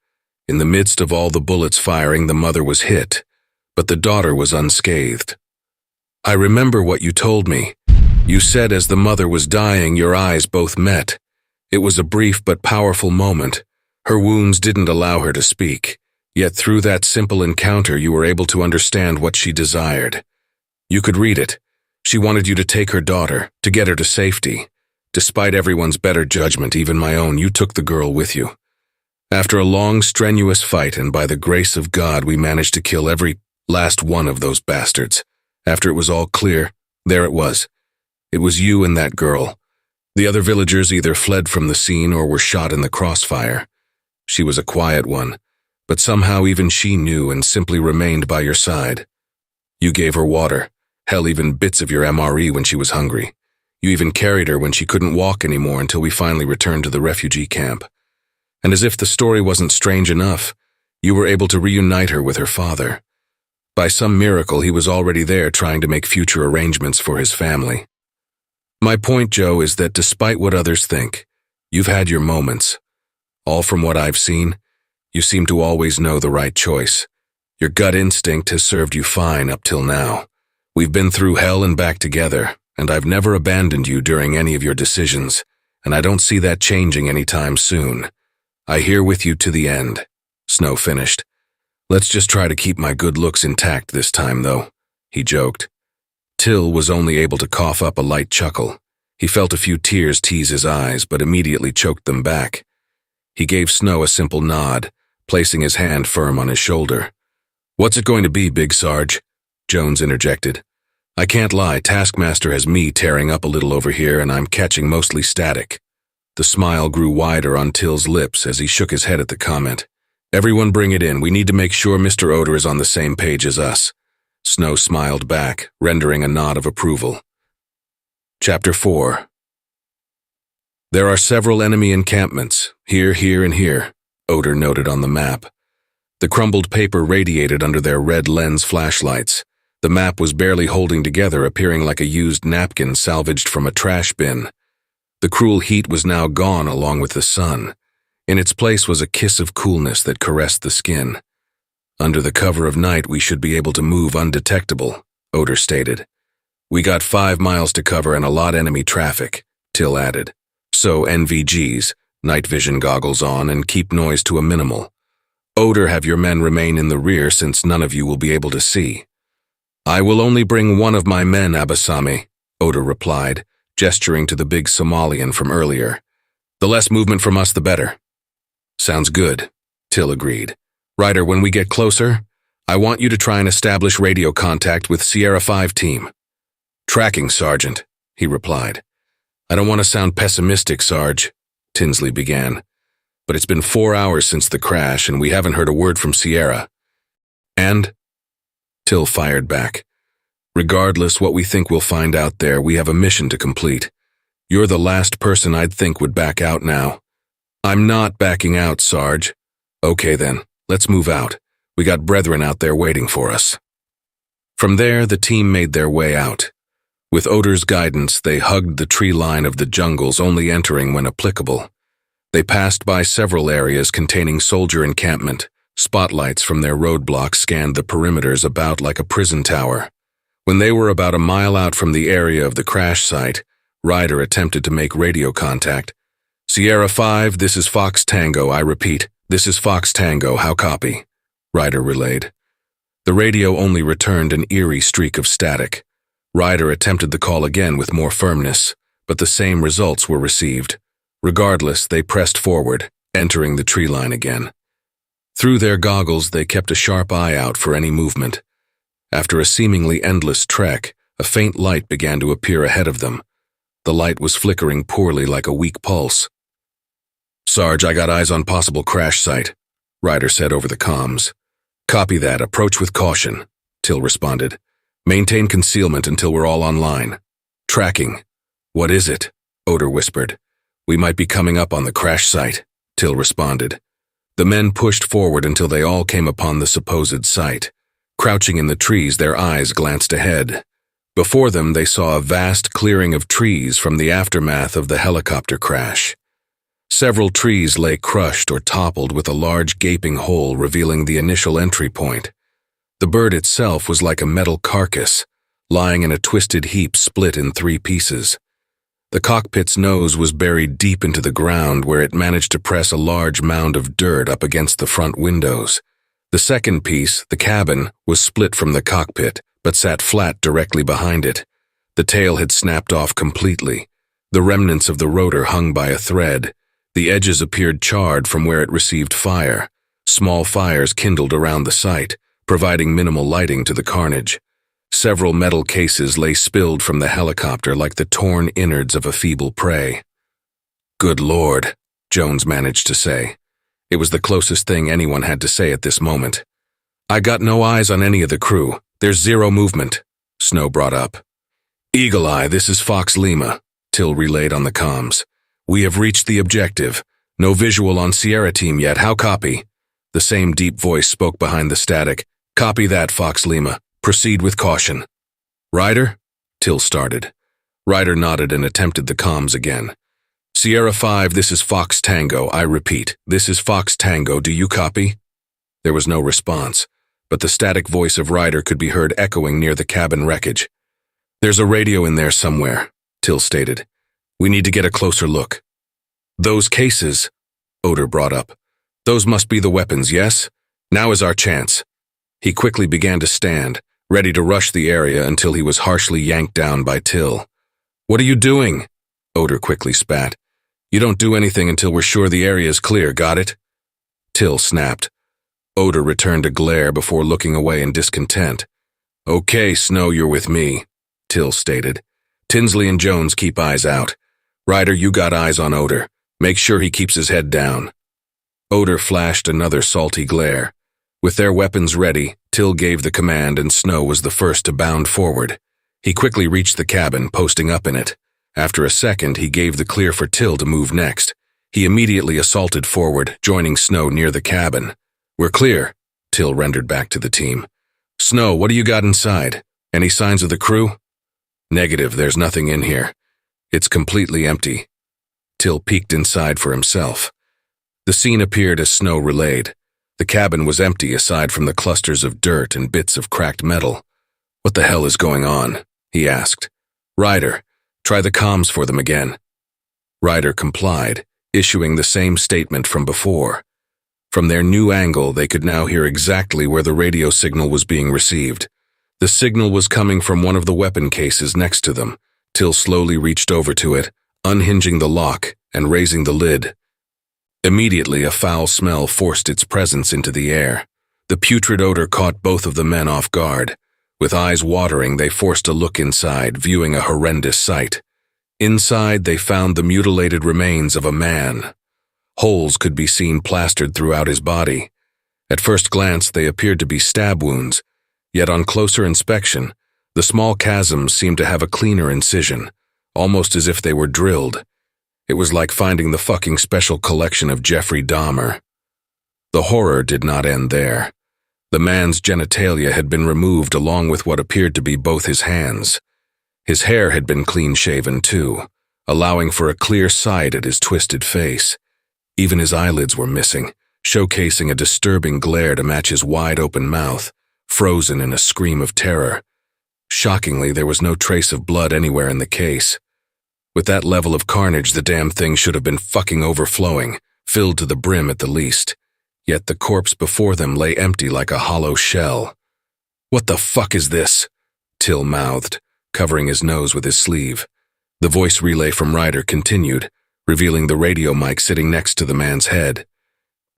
In the midst of all the bullets firing, the mother was hit, but the daughter was unscathed. I remember what you told me. You said as the mother was dying, your eyes both met. It was a brief but powerful moment. Her wounds didn't allow her to speak, yet through that simple encounter you were able to understand what she desired. You could read it. She wanted you to take her daughter, to get her to safety. Despite everyone's better judgment, even my own, you took the girl with you. After a long, strenuous fight, and by the grace of God, we managed to kill every last one of those bastards. After it was all clear, there it was. It was you and that girl. The other villagers either fled from the scene or were shot in the crossfire. She was a quiet one, but somehow even she knew and simply remained by your side. You gave her water, hell, even bits of your MRE when she was hungry. You even carried her when she couldn't walk anymore until we finally returned to the refugee camp. And as if the story wasn't strange enough, you were able to reunite her with her father. By some miracle, he was already there trying to make future arrangements for his family. My point, Joe, is that despite what others think, you've had your moments. All from what I've seen, you seem to always know the right choice. Your gut instinct has served you fine up till now. We've been through hell and back together, and I've never abandoned you during any of your decisions, and I don't see that changing anytime soon. I hear with you to the end, Snow finished. Let's just try to keep my good looks intact this time, though, he joked. Till was only able to cough up a light chuckle. He felt a few tears tease his eyes, but immediately choked them back. He gave Snow a simple nod, placing his hand firm on his shoulder. What's it going to be, Big Sarge? Jones interjected. I can't lie, Taskmaster has me tearing up a little over here and I'm catching mostly static. The smile grew wider on Till's lips as he shook his head at the comment. Everyone bring it in, we need to make sure Mr. Oder is on the same page as us. Snow smiled back, rendering a nod of approval. Chapter 4. There are several enemy encampments, here, and here, Oder noted on the map. The crumbled paper radiated under their red lens flashlights. The map was barely holding together, appearing like a used napkin salvaged from a trash bin. The cruel heat was now gone along with the sun. In its place was a kiss of coolness that caressed the skin. Under the cover of night, we should be able to move undetectable, Oder stated. We got 5 miles to cover and a lot enemy traffic, Till added. So NVGs, night vision goggles on, and keep noise to a minimal. Oder, have your men remain in the rear since none of you will be able to see. I will only bring one of my men, Abasami, Oder replied, gesturing to the big Somalian from earlier. The less movement from us, the better. Sounds good, Till agreed. Ryder, when we get closer, I want you to try and establish radio contact with Sierra 5 team. Tracking, Sergeant, he replied. I don't want to sound pessimistic, Sarge, Tinsley began, but it's been 4 hours since the crash and we haven't heard a word from Sierra. And? Till fired back. Regardless what we think we'll find out there, we have a mission to complete. You're the last person I'd think would back out now. I'm not backing out, Sarge. Okay then, let's move out. We got brethren out there waiting for us. From there, the team made their way out. With Odor's guidance, they hugged the tree line of the jungles, only entering when applicable. They passed by several areas containing soldier encampment. Spotlights from their roadblocks scanned the perimeters about like a prison tower. When they were about a mile out from the area of the crash site, Ryder attempted to make radio contact. Sierra 5, this is F.O.X Tango, I repeat. This is F.O.X Tango, how copy? Ryder relayed. The radio only returned an eerie streak of static. Ryder attempted the call again with more firmness, but the same results were received. Regardless, they pressed forward, entering the tree line again. Through their goggles, they kept a sharp eye out for any movement. After a seemingly endless trek, a faint light began to appear ahead of them. The light was flickering poorly like a weak pulse. Sarge, I got eyes on possible crash site, Ryder said over the comms. Copy that, approach with caution, Till responded. Maintain concealment until we're all online. Tracking. What is it? Odor whispered. We might be coming up on the crash site, Till responded. The men pushed forward until they all came upon the supposed site. Crouching in the trees, their eyes glanced ahead. Before them, they saw a vast clearing of trees from the aftermath of the helicopter crash. Several trees lay crushed or toppled with a large gaping hole revealing the initial entry point. The bird itself was like a metal carcass, lying in a twisted heap split in 3 pieces. The cockpit's nose was buried deep into the ground where it managed to press a large mound of dirt up against the front windows. The second piece, the cabin, was split from the cockpit, but sat flat directly behind it. The tail had snapped off completely. The remnants of the rotor hung by a thread. The edges appeared charred from where it received fire. Small fires kindled around the site, providing minimal lighting to the carnage. Several metal cases lay spilled from the helicopter like the torn innards of a feeble prey. Good Lord, Jones managed to say. It was the closest thing anyone had to say at this moment. I got no eyes on any of the crew. There's zero movement, Snow brought up. Eagle Eye, this is F.O.X Lima, Till relayed on the comms. We have reached the objective. No visual on Sierra team yet, how copy? The same deep voice spoke behind the static. Copy that, F.O.X Lima. Proceed with caution. Ryder? Till started. Ryder nodded and attempted the comms again. Sierra 5, this is F.O.X Tango, I repeat. This is F.O.X Tango, do you copy? There was no response, but the static voice of Ryder could be heard echoing near the cabin wreckage. There's a radio in there somewhere, Till stated. We need to get a closer look. Those cases, Odor brought up. Those must be the weapons, yes? Now is our chance. He quickly began to stand, ready to rush the area until he was harshly yanked down by Till. What are you doing? Odor quickly spat. You don't do anything until we're sure the area is clear, got it? Till snapped. Odor returned a glare before looking away in discontent. Okay, Snow, you're with me, Till stated. Tinsley and Jones keep eyes out. Ryder, you got eyes on Odor. Make sure he keeps his head down. Odor flashed another salty glare. With their weapons ready, Till gave the command and Snow was the first to bound forward. He quickly reached the cabin, posting up in it. After a second, he gave the clear for Till to move next. He immediately assaulted forward, joining Snow near the cabin. We're clear, Till rendered back to the team. Snow, what do you got inside? Any signs of the crew? Negative, there's nothing in here. It's completely empty. Till peeked inside for himself. The scene appeared as Snow relayed. The cabin was empty aside from the clusters of dirt and bits of cracked metal. What the hell is going on? He asked. Ryder, try the comms for them again. Ryder complied, issuing the same statement from before. From their new angle, they could now hear exactly where the radio signal was being received. The signal was coming from one of the weapon cases next to them. Till slowly reached over to it, unhinging the lock and raising the lid. Immediately, a foul smell forced its presence into the air. The putrid odor caught both of the men off guard. With eyes watering, they forced a look inside, viewing a horrendous sight. Inside, they found the mutilated remains of a man. Holes could be seen plastered throughout his body. At first glance, they appeared to be stab wounds, yet on closer inspection, the small chasms seemed to have a cleaner incision, almost as if they were drilled. It was like finding the fucking special collection of Jeffrey Dahmer. The horror did not end there. The man's genitalia had been removed along with what appeared to be both his hands. His hair had been clean-shaven too, allowing for a clear sight at his twisted face. Even his eyelids were missing, showcasing a disturbing glare to match his wide-open mouth, frozen in a scream of terror. Shockingly, there was no trace of blood anywhere in the case. With that level of carnage, the damn thing should have been fucking overflowing, filled to the brim at the least. Yet the corpse before them lay empty like a hollow shell. "What the fuck is this?" Till mouthed, covering his nose with his sleeve. The voice relay from Ryder continued, revealing the radio mic sitting next to the man's head.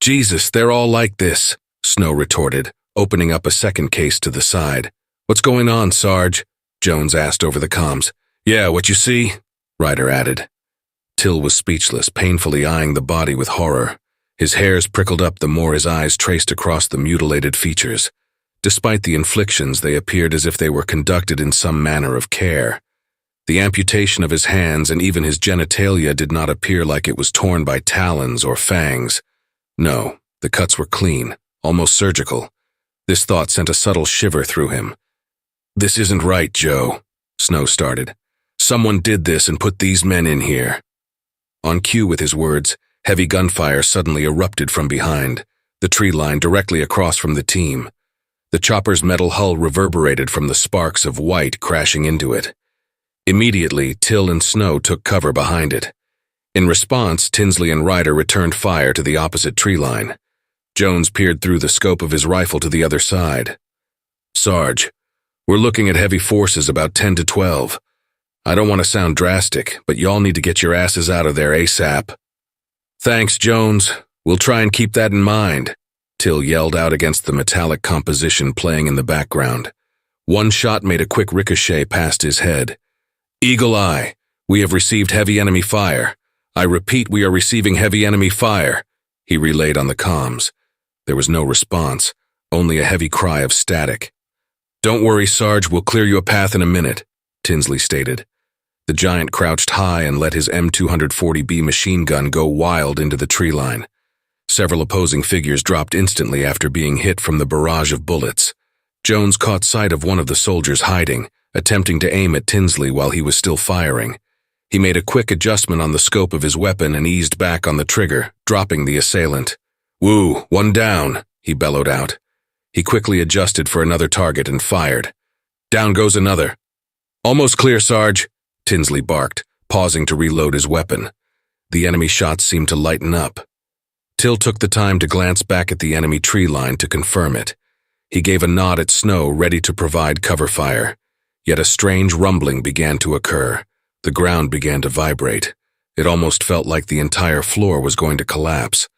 "Jesus, they're all like this," Snow retorted, opening up a second case to the side. "What's going on, Sarge?" Jones asked over the comms. "Yeah, what you see?" Ryder added. Till was speechless, painfully eyeing the body with horror. His hairs prickled up the more his eyes traced across the mutilated features. Despite the inflictions, they appeared as if they were conducted in some manner of care. The amputation of his hands and even his genitalia did not appear like it was torn by talons or fangs. No, the cuts were clean, almost surgical. This thought sent a subtle shiver through him. "This isn't right, Joe," Snow started. "Someone did this and put these men in here." On cue with his words, heavy gunfire suddenly erupted from behind, the tree line directly across from the team. The chopper's metal hull reverberated from the sparks of white crashing into it. Immediately, Till and Snow took cover behind it. In response, Tinsley and Ryder returned fire to the opposite tree line. Jones peered through the scope of his rifle to the other side. "Sarge, we're looking at heavy forces about 10 to 12. I don't want to sound drastic, but y'all need to get your asses out of there ASAP." "Thanks, Jones. We'll try and keep that in mind," Till yelled out against the metallic composition playing in the background. One shot made a quick ricochet past his head. "Eagle Eye, we have received heavy enemy fire. I repeat, we are receiving heavy enemy fire," he relayed on the comms. There was no response, only a heavy cry of static. "Don't worry, Sarge, we'll clear you a path in a minute," Tinsley stated. The giant crouched high and let his M240B machine gun go wild into the tree line. Several opposing figures dropped instantly after being hit from the barrage of bullets. Jones caught sight of one of the soldiers hiding, attempting to aim at Tinsley while he was still firing. He made a quick adjustment on the scope of his weapon and eased back on the trigger, dropping the assailant. "Woo, one down," he bellowed out. He quickly adjusted for another target and fired. "Down goes another." "Almost clear, Sarge," Tinsley barked, pausing to reload his weapon. The enemy shots seemed to lighten up. Till took the time to glance back at the enemy tree line to confirm it. He gave a nod at Snow, ready to provide cover fire. Yet a strange rumbling began to occur. The ground began to vibrate. It almost felt like the entire floor was going to collapse.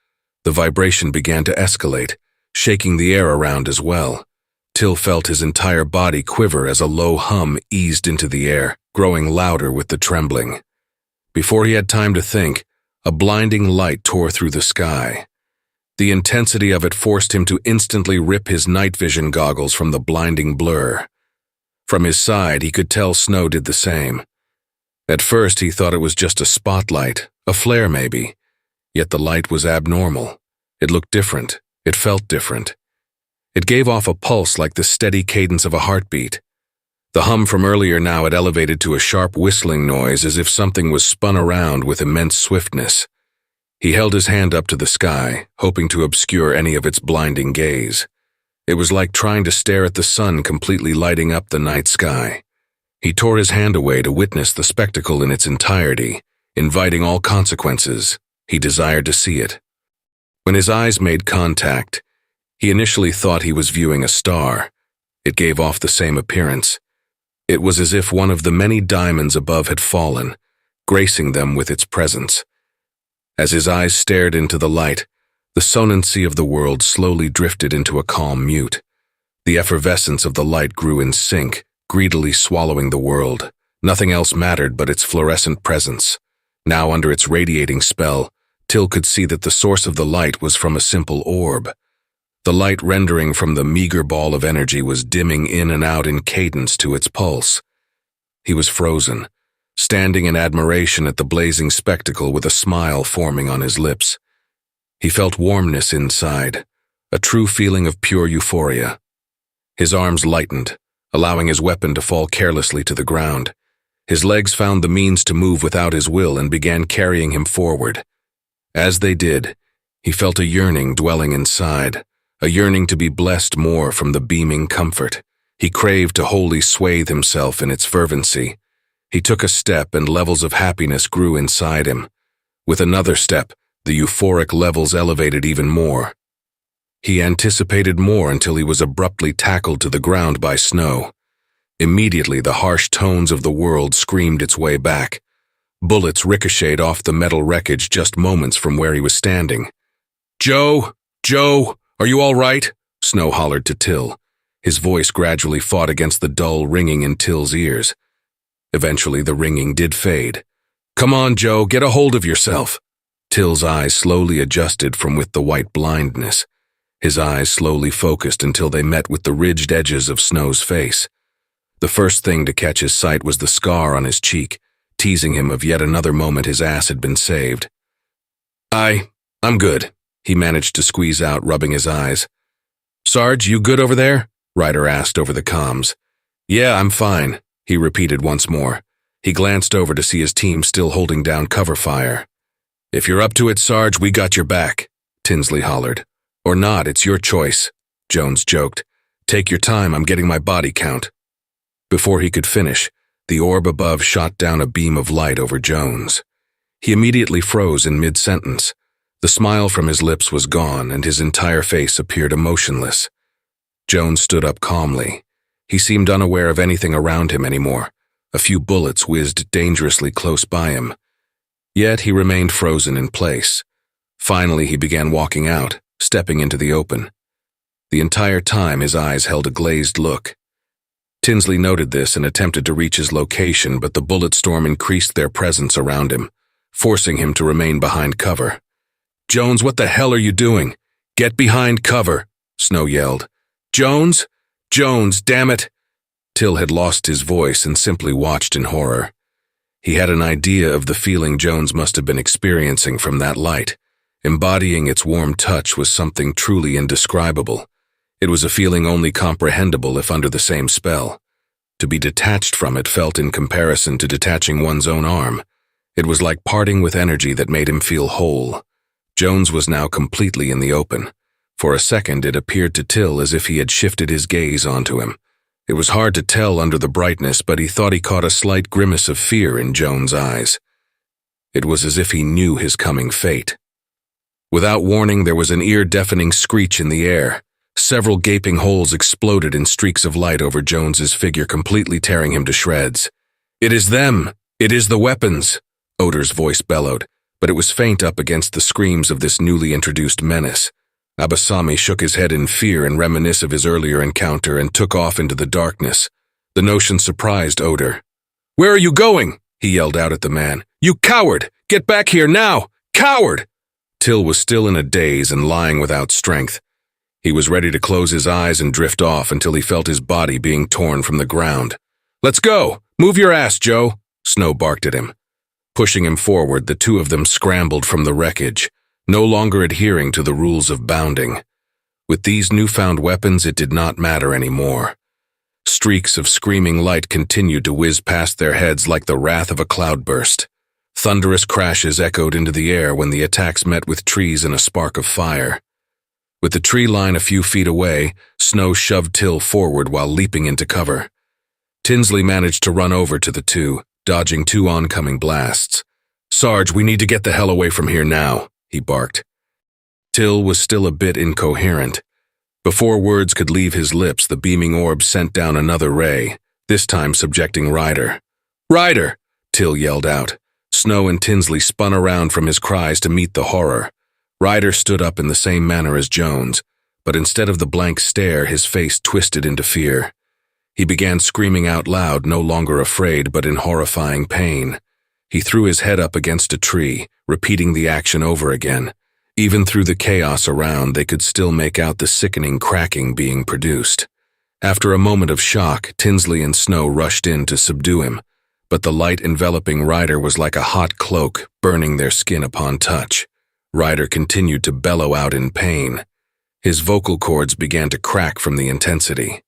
The vibration began to escalate, shaking the air around as well. Till felt his entire body quiver as a low hum eased into the air, growing louder with the trembling. Before he had time to think, a blinding light tore through the sky. The intensity of it forced him to instantly rip his night vision goggles from the blinding blur. From his side, he could tell Snow did the same. At first, he thought it was just a spotlight, a flare maybe. Yet the light was abnormal. It looked different. It felt different. It gave off a pulse like the steady cadence of a heartbeat. The hum from earlier now had elevated to a sharp whistling noise as if something was spun around with immense swiftness. He held his hand up to the sky, hoping to obscure any of its blinding gaze. It was like trying to stare at the sun completely lighting up the night sky. He tore his hand away to witness the spectacle in its entirety, inviting all consequences. He desired to see it. When his eyes made contact, he initially thought he was viewing a star. It gave off the same appearance. It was as if one of the many diamonds above had fallen, gracing them with its presence. As his eyes stared into the light, The sonancy of the world slowly drifted into a calm mute. The effervescence of the light grew in sync, greedily swallowing the world. Nothing else mattered but its fluorescent presence. Now, under its radiating spell, Till could see that the source of the light was from a simple orb. The light rendering from the meager ball of energy was dimming in and out in cadence to its pulse. He was frozen, standing in admiration at the blazing spectacle with a smile forming on his lips. He felt warmness inside, a true feeling of pure euphoria. His arms lightened, allowing his weapon to fall carelessly to the ground. His legs found the means to move without his will and began carrying him forward. As they did, he felt a yearning dwelling inside, a yearning to be blessed more from the beaming comfort. He craved to wholly swathe himself in its fervency. He took a step and levels of happiness grew inside him. With another step, the euphoric levels elevated even more. He anticipated more until he was abruptly tackled to the ground by Snow. Immediately, the harsh tones of the world screamed its way back. Bullets ricocheted off the metal wreckage just moments from where he was standing. "Joe! Joe! Are you all right?" Snow hollered to Till. His voice gradually fought against the dull ringing in Till's ears. Eventually, the ringing did fade. "Come on, Joe, get a hold of yourself." Till's eyes slowly adjusted from with the white blindness. His eyes slowly focused until they met with the ridged edges of Snow's face. The first thing to catch his sight was the scar on his cheek, teasing him of yet another moment his ass had been saved. I'm good," he managed to squeeze out, rubbing his eyes. "Sarge, you good over there?" Ryder asked over the comms. "Yeah, I'm fine," he repeated once more. He glanced over to see his team still holding down cover fire. "If you're up to it, Sarge, we got your back," Tinsley hollered. "Or not, it's your choice," Jones joked. "Take your time, I'm getting my body count." Before he could finish, the orb above shot down a beam of light over Jones. He immediately froze in mid-sentence. The smile from his lips was gone, and his entire face appeared emotionless. Jones stood up calmly. He seemed unaware of anything around him anymore. A few bullets whizzed dangerously close by him. Yet he remained frozen in place. Finally, he began walking out, stepping into the open. The entire time, his eyes held a glazed look. Tinsley noted this and attempted to reach his location, but the bullet storm increased their presence around him, forcing him to remain behind cover. "Jones, what the hell are you doing? Get behind cover," Snow yelled. "Jones? Jones, damn it!" Till had lost his voice and simply watched in horror. He had an idea of the feeling Jones must have been experiencing from that light. Embodying its warm touch was something truly indescribable. It was a feeling only comprehensible if under the same spell. To be detached from it felt in comparison to detaching one's own arm. It was like parting with energy that made him feel whole. Jones was now completely in the open. For a second, it appeared to Till as if he had shifted his gaze onto him. It was hard to tell under the brightness, but he thought he caught a slight grimace of fear in Jones' eyes. It was as if he knew his coming fate. Without warning, there was an ear-deafening screech in the air. Several gaping holes exploded in streaks of light over Jones's figure, completely tearing him to shreds. "It is them! It is the weapons!" Oder's voice bellowed, but it was faint up against the screams of this newly introduced menace. Abasami shook his head in fear and reminisced of his earlier encounter and took off into the darkness. The notion surprised Oder. "Where are you going?" he yelled out at the man. "You coward! Get back here now! Coward!" Till was still in a daze and lying without strength. He was ready to close his eyes and drift off until he felt his body being torn from the ground. "Let's go! Move your ass, Joe!" Snow barked at him. Pushing him forward, the two of them scrambled from the wreckage, no longer adhering to the rules of bounding. With these newfound weapons, it did not matter anymore. Streaks of screaming light continued to whiz past their heads like the wrath of a cloudburst. Thunderous crashes echoed into the air when the attacks met with trees and a spark of fire. With the tree line a few feet away, Snow shoved Till forward while leaping into cover. Tinsley managed to run over to the two, dodging two oncoming blasts. "Sarge, we need to get the hell away from here now," he barked. Till was still a bit incoherent. Before words could leave his lips, the beaming orb sent down another ray, this time subjecting Ryder. "Ryder!" Till yelled out. Snow and Tinsley spun around from his cries to meet the horror. Ryder stood up in the same manner as Jones, but instead of the blank stare, his face twisted into fear. He began screaming out loud, no longer afraid but in horrifying pain. He threw his head up against a tree, repeating the action over again. Even through the chaos around, they could still make out the sickening cracking being produced. After a moment of shock, Tinsley and Snow rushed in to subdue him, but the light enveloping Ryder was like a hot cloak, burning their skin upon touch. Ryder continued to bellow out in pain. His vocal cords began to crack from the intensity.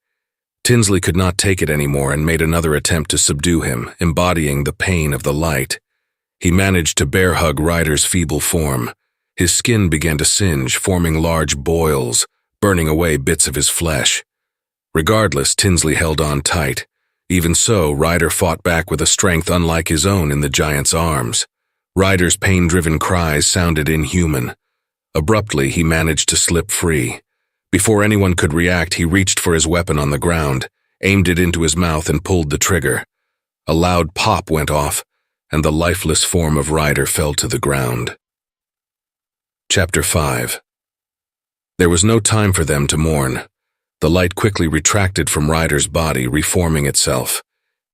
Tinsley could not take it anymore and made another attempt to subdue him, embodying the pain of the light. He managed to bear hug Ryder's feeble form. His skin began to singe, forming large boils, burning away bits of his flesh. Regardless, Tinsley held on tight. Even so, Ryder fought back with a strength unlike his own in the giant's arms. Ryder's pain-driven cries sounded inhuman. Abruptly, he managed to slip free. Before anyone could react, he reached for his weapon on the ground, aimed it into his mouth and pulled the trigger. A loud pop went off, and the lifeless form of Ryder fell to the ground. Chapter 5. There was no time for them to mourn. The light quickly retracted from Ryder's body, reforming itself.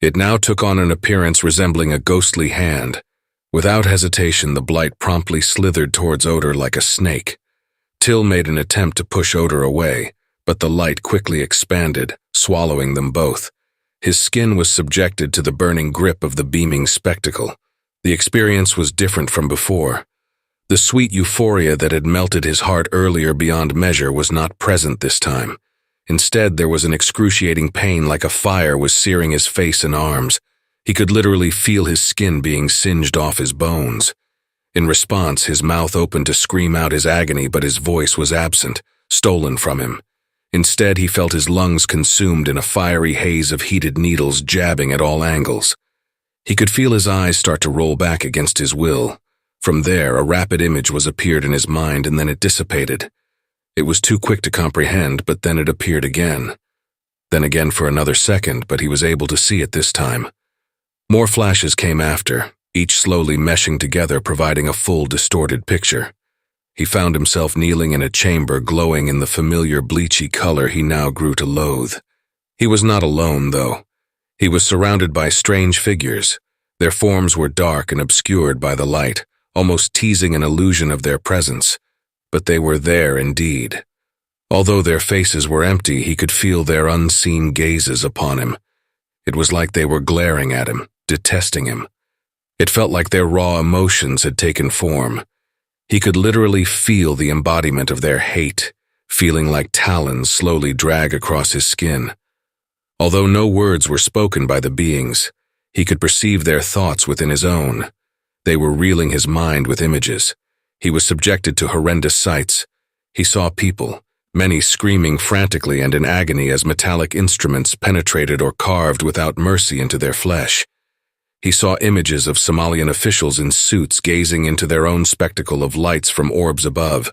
It now took on an appearance resembling a ghostly hand. Without hesitation, the blight promptly slithered towards Odor like a snake. Till made an attempt to push Odor away, but the light quickly expanded, swallowing them both. His skin was subjected to the burning grip of the beaming spectacle. The experience was different from before. The sweet euphoria that had melted his heart earlier beyond measure was not present this time. Instead, there was an excruciating pain like a fire was searing his face and arms. He could literally feel his skin being singed off his bones. In response, his mouth opened to scream out his agony, but his voice was absent, stolen from him. Instead, he felt his lungs consumed in a fiery haze of heated needles jabbing at all angles. He could feel his eyes start to roll back against his will. From there, a rapid image was appeared in his mind, and then it dissipated. It was too quick to comprehend, but then it appeared again. Then again for another second, but he was able to see it this time. More flashes came after, each slowly meshing together, providing a full, distorted picture. He found himself kneeling in a chamber glowing in the familiar bleachy color he now grew to loathe. He was not alone, though. He was surrounded by strange figures. Their forms were dark and obscured by the light, almost teasing an illusion of their presence. But they were there indeed. Although their faces were empty, he could feel their unseen gazes upon him. It was like they were glaring at him, detesting him. It felt like their raw emotions had taken form. He could literally feel the embodiment of their hate, feeling like talons slowly drag across his skin. Although no words were spoken by the beings, he could perceive their thoughts within his own. They were reeling his mind with images. He was subjected to horrendous sights. He saw people, many screaming frantically and in agony as metallic instruments penetrated or carved without mercy into their flesh. He saw images of Somalian officials in suits gazing into their own spectacle of lights from orbs above.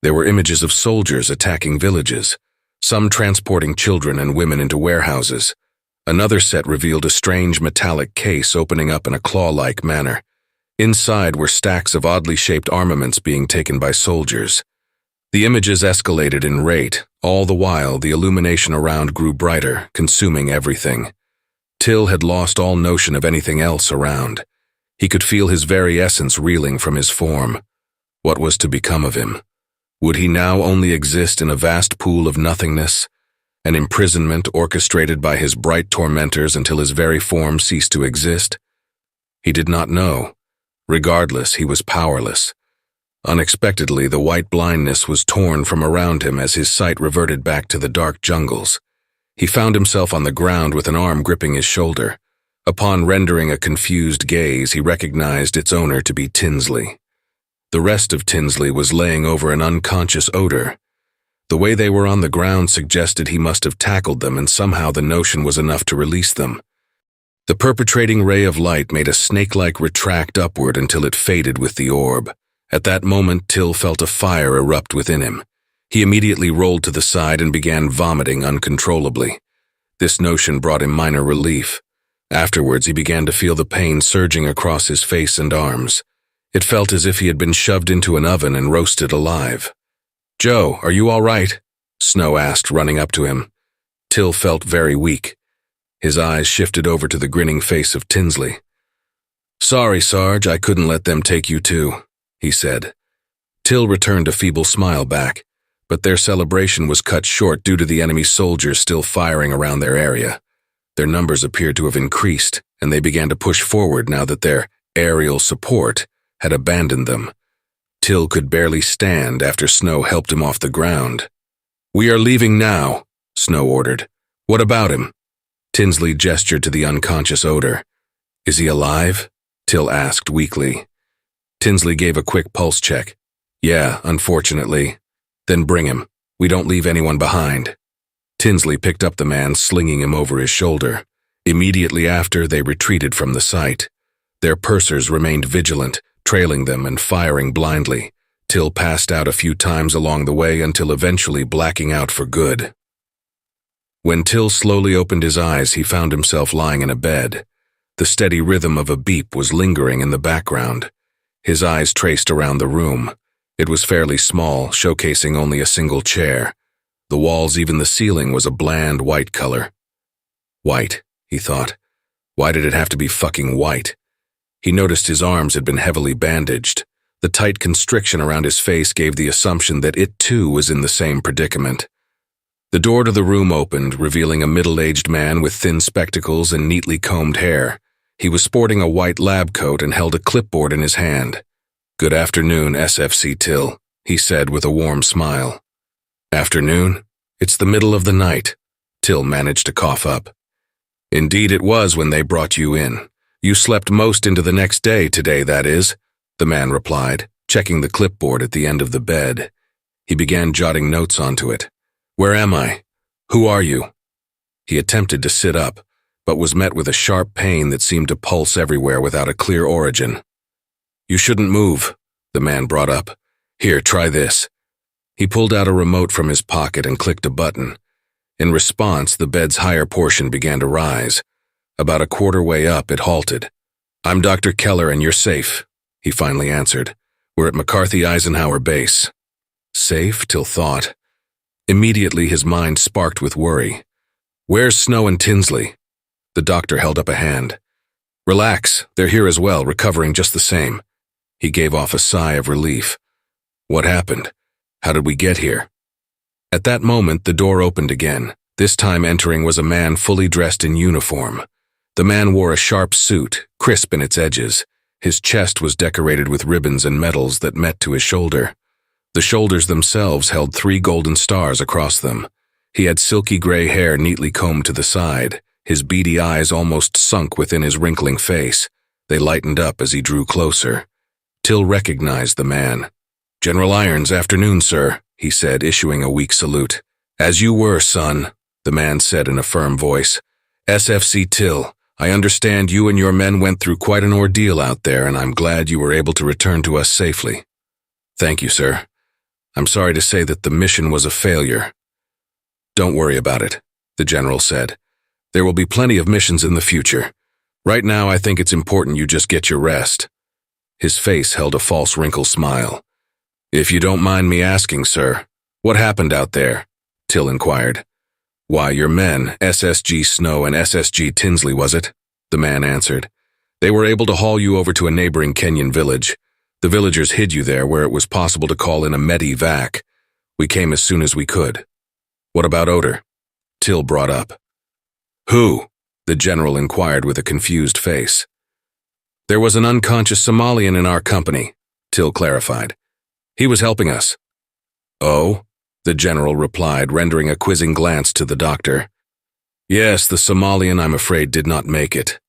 There were images of soldiers attacking villages, some transporting children and women into warehouses. Another set revealed a strange metallic case opening up in a claw-like manner. Inside were stacks of oddly shaped armaments being taken by soldiers. The images escalated in rate. All the while, the illumination around grew brighter, consuming everything. Till had lost all notion of anything else around. He could feel his very essence reeling from his form. What was to become of him? Would he now only exist in a vast pool of nothingness, an imprisonment orchestrated by his bright tormentors until his very form ceased to exist? He did not know. Regardless, he was powerless. Unexpectedly, the white blindness was torn from around him as his sight reverted back to the dark jungles. He found himself on the ground with an arm gripping his shoulder. Upon rendering a confused gaze, he recognized its owner to be Tinsley. The rest of Tinsley was laying over an unconscious Odor. The way they were on the ground suggested he must have tackled them, and somehow the notion was enough to release them. The perpetrating ray of light made a snake-like retract upward until it faded with the orb. At that moment, Till felt a fire erupt within him. He immediately rolled to the side and began vomiting uncontrollably. This notion brought him minor relief. Afterwards, he began to feel the pain surging across his face and arms. It felt as if he had been shoved into an oven and roasted alive. "Joe, are you all right?" Snow asked, running up to him. Till felt very weak. His eyes shifted over to the grinning face of Tinsley. "Sorry, Sarge, I couldn't let them take you too," he said. Till returned a feeble smile back, but their celebration was cut short due to the enemy soldiers still firing around their area. Their numbers appeared to have increased, and they began to push forward now that their aerial support had abandoned them. Till could barely stand after Snow helped him off the ground. "We are leaving now," Snow ordered. "What about him?" Tinsley gestured to the unconscious Oder. "Is he alive?" Till asked weakly. Tinsley gave a quick pulse check. "Yeah, unfortunately." "Then bring him. We don't leave anyone behind." Tinsley picked up the man, slinging him over his shoulder. Immediately after, they retreated from the site. Their pursers remained vigilant, trailing them and firing blindly. Till passed out a few times along the way until eventually blacking out for good. When Till slowly opened his eyes, he found himself lying in a bed. The steady rhythm of a beep was lingering in the background. His eyes traced around the room. It was fairly small, showcasing only a single chair. The walls, even the ceiling, was a bland white color. White, he thought. Why did it have to be fucking white? He noticed his arms had been heavily bandaged. The tight constriction around his face gave the assumption that it too was in the same predicament. The door to the room opened, revealing a middle-aged man with thin spectacles and neatly combed hair. He was sporting a white lab coat and held a clipboard in his hand. "Good afternoon, SFC Till," he said with a warm smile. "Afternoon? It's the middle of the night." Till managed to cough up. "Indeed it was when they brought you in. You slept most into the next day today, that is," the man replied, checking the clipboard at the end of the bed. He began jotting notes onto it. "Where am I? Who are you?" He attempted to sit up, but was met with a sharp pain that seemed to pulse everywhere without a clear origin. "You shouldn't move," the man brought up. "Here, try this." He pulled out a remote from his pocket and clicked a button. In response, the bed's higher portion began to rise. About a quarter way up, it halted. "I'm Dr. Keller and you're safe," he finally answered. "We're at McCarthy-Eisenhower Base." Safe, Till thought. Immediately his mind sparked with worry. "Where's Snow and Tinsley?" The doctor held up a hand. "Relax, they're here as well, recovering just the same." He gave off a sigh of relief. "What happened? How did we get here?" At that moment, the door opened again. This time entering was a man fully dressed in uniform. The man wore a sharp suit, crisp in its edges. His chest was decorated with ribbons and medals that met to his shoulder. The shoulders themselves held 3 golden stars across them. He had silky gray hair neatly combed to the side. His beady eyes almost sunk within his wrinkling face. They lightened up as he drew closer. Till recognized the man. "General Irons, afternoon, sir," he said, issuing a weak salute. "As you were, son," the man said in a firm voice. "SFC Till, I understand you and your men went through quite an ordeal out there, and I'm glad you were able to return to us safely." "Thank you, sir. I'm sorry to say that the mission was a failure." "Don't worry about it," the general said. "There will be plenty of missions in the future. Right now, I think it's important you just get your rest." His face held a false wrinkle smile. "If you don't mind me asking, sir, what happened out there?" Till inquired. "Why, your men, SSG Snow and SSG Tinsley, was it?" the man answered. "They were able to haul you over to a neighboring Kenyan village. The villagers hid you there where it was possible to call in a medevac. We came as soon as we could." "What about Oder?" Till brought up. "Who?" the general inquired with a confused face. "There was an unconscious Somalian in our company," Till clarified. "He was helping us." "Oh?" the general replied, rendering a quizzing glance to the doctor. "Yes, the Somalian, I'm afraid, did not make it,"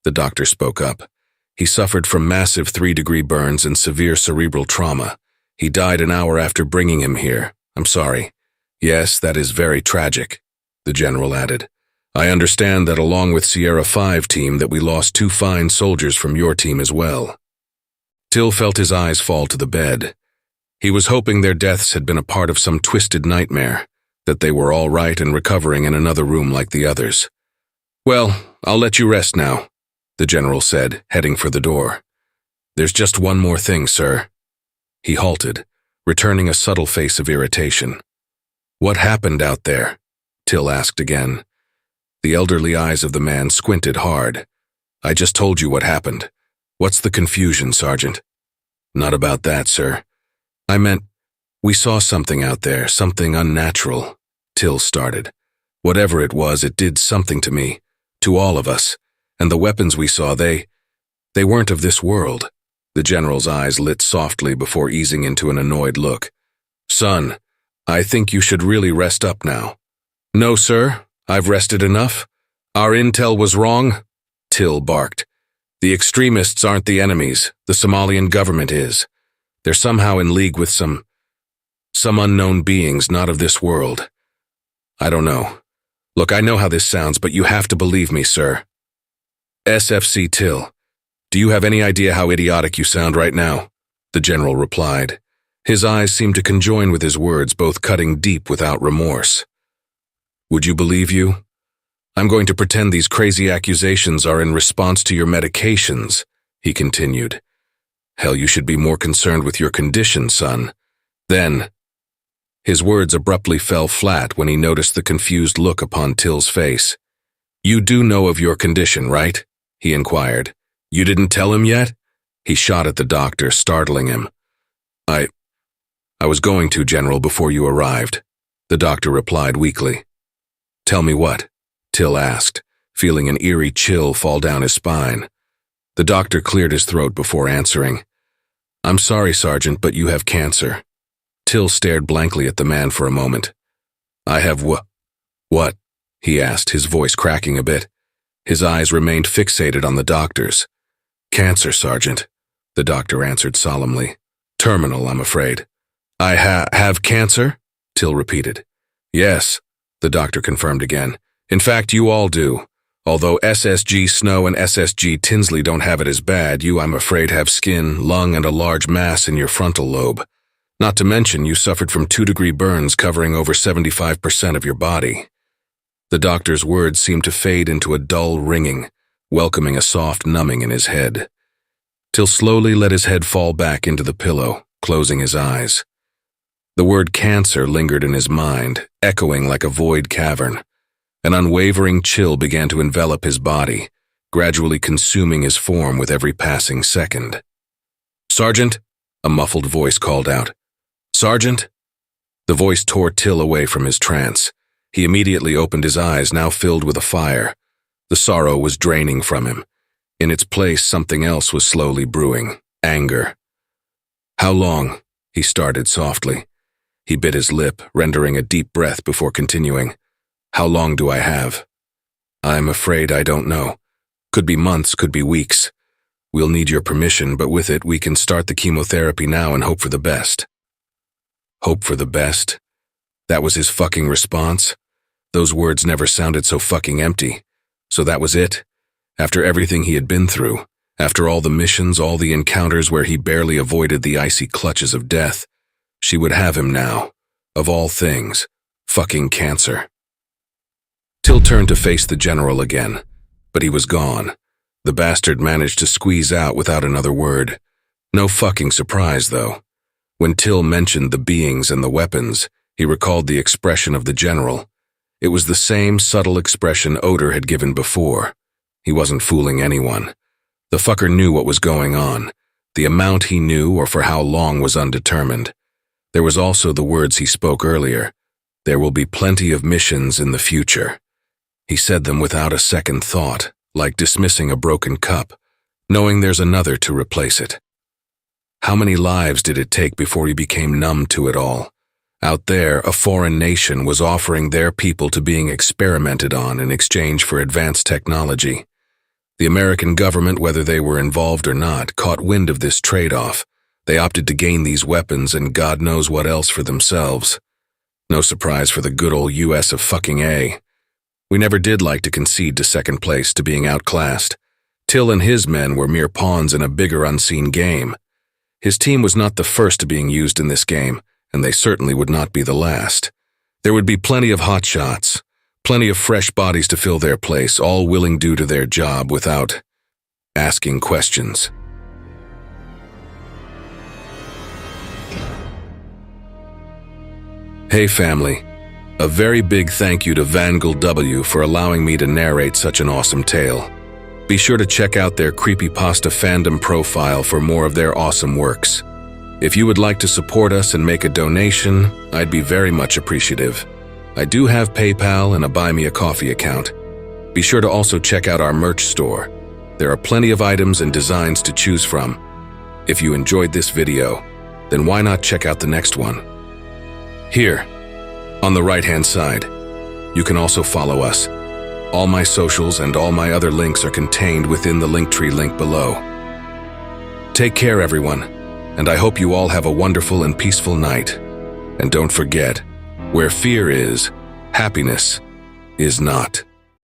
the doctor spoke up. "He suffered from massive 3-degree burns and severe cerebral trauma. He died an hour after bringing him here. I'm sorry." "Yes, that is very tragic," the general added. "I understand that along with Sierra 5 team that we lost 2 fine soldiers from your team as well." Till felt his eyes fall to the bed. He was hoping their deaths had been a part of some twisted nightmare, that they were all right and recovering in another room like the others. "Well, I'll let you rest now," the general said, heading for the door. There's just one more thing, sir. He halted, returning a subtle face of irritation. What happened out there? Till asked again. The elderly eyes of the man squinted hard. I just told you what happened. What's the confusion, Sergeant? Not about that, sir. I meant, we saw something out there, something unnatural. Till started. Whatever it was, it did something to me, to all of us, and the weapons we saw, they weren't of this world. The general's eyes lit softly before easing into an annoyed look. Son, I think you should really rest up now. No, sir, I've rested enough. Our intel was wrong. Till barked. The extremists aren't the enemies, the Somalian government is. They're somehow in league with some unknown beings not of this world. I don't know. Look, I know how this sounds, but you have to believe me, sir. SFC Till, do you have any idea how idiotic you sound right now? The general replied. His eyes seemed to conjoin with his words, both cutting deep without remorse. Would you believe you? I'm going to pretend these crazy accusations are in response to your medications, he continued. Hell, you should be more concerned with your condition, son. Then, his words abruptly fell flat when he noticed the confused look upon Till's face. You do know of your condition, right? He inquired. You didn't tell him yet? He shot at the doctor, startling him. I was going to, General, before you arrived, the doctor replied weakly. Tell me what? Till asked, feeling an eerie chill fall down his spine. The doctor cleared his throat before answering. I'm sorry, Sergeant, but you have cancer. Till stared blankly at the man for a moment. I have what? He asked, his voice cracking a bit. His eyes remained fixated on the doctor's. Cancer, Sergeant, the doctor answered solemnly. Terminal, I'm afraid. I have cancer? Till repeated. Yes, the doctor confirmed again. In fact, you all do. Although SSG Snow and SSG Tinsley don't have it as bad, you, I'm afraid, have skin, lung, and a large mass in your frontal lobe. Not to mention, you suffered from 2-degree burns covering over 75% of your body. The doctor's words seemed to fade into a dull ringing, welcoming a soft numbing in his head. Till slowly let his head fall back into the pillow, closing his eyes. The word cancer lingered in his mind, echoing like a void cavern. An unwavering chill began to envelop his body, gradually consuming his form with every passing second. Sergeant, a muffled voice called out. Sergeant? The voice tore Till away from his trance. He immediately opened his eyes, now filled with a fire. The sorrow was draining from him. In its place, something else was slowly brewing, anger. How long? He started softly. He bit his lip, rendering a deep breath before continuing. How long do I have? I'm afraid I don't know. Could be months, could be weeks. We'll need your permission, but with it, we can start the chemotherapy now and hope for the best. Hope for the best? That was his fucking response? Those words never sounded so fucking empty. So that was it? After everything he had been through, after all the missions, all the encounters where he barely avoided the icy clutches of death, she would have him now. Of all things, fucking cancer. Till turned to face the general again, but he was gone. The bastard managed to squeeze out without another word. No fucking surprise, though. When Till mentioned the beings and the weapons, he recalled the expression of the general. It was the same subtle expression Oder had given before. He wasn't fooling anyone. The fucker knew what was going on. The amount he knew or for how long was undetermined. There was also the words he spoke earlier. There will be plenty of missions in the future. He said them without a second thought, like dismissing a broken cup, knowing there's another to replace it. How many lives did it take before he became numb to it all? Out there, a foreign nation was offering their people to being experimented on in exchange for advanced technology. The American government, whether they were involved or not, caught wind of this trade-off. They opted to gain these weapons and God knows what else for themselves. No surprise for the good old US of fucking A. We never did like to concede to second place, to being outclassed. Till and his men were mere pawns in a bigger unseen game. His team was not the first being used in this game, and they certainly would not be the last. There would be plenty of hot shots, plenty of fresh bodies to fill their place, all willing due to their job without asking questions. Hey family, a very big thank you to Vngel W for allowing me to narrate such an awesome tale. Be sure to check out their Creepypasta fandom profile for more of their awesome works. If you would like to support us and make a donation, I'd be very much appreciative. I do have PayPal and a Buy Me a Coffee account. Be sure to also check out our merch store. There are plenty of items and designs to choose from. If you enjoyed this video, then why not check out the next one? Here, on the right-hand side, you can also follow us. All my socials and all my other links are contained within the Linktree link below. Take care, everyone, and I hope you all have a wonderful and peaceful night. And don't forget, where fear is, happiness is not.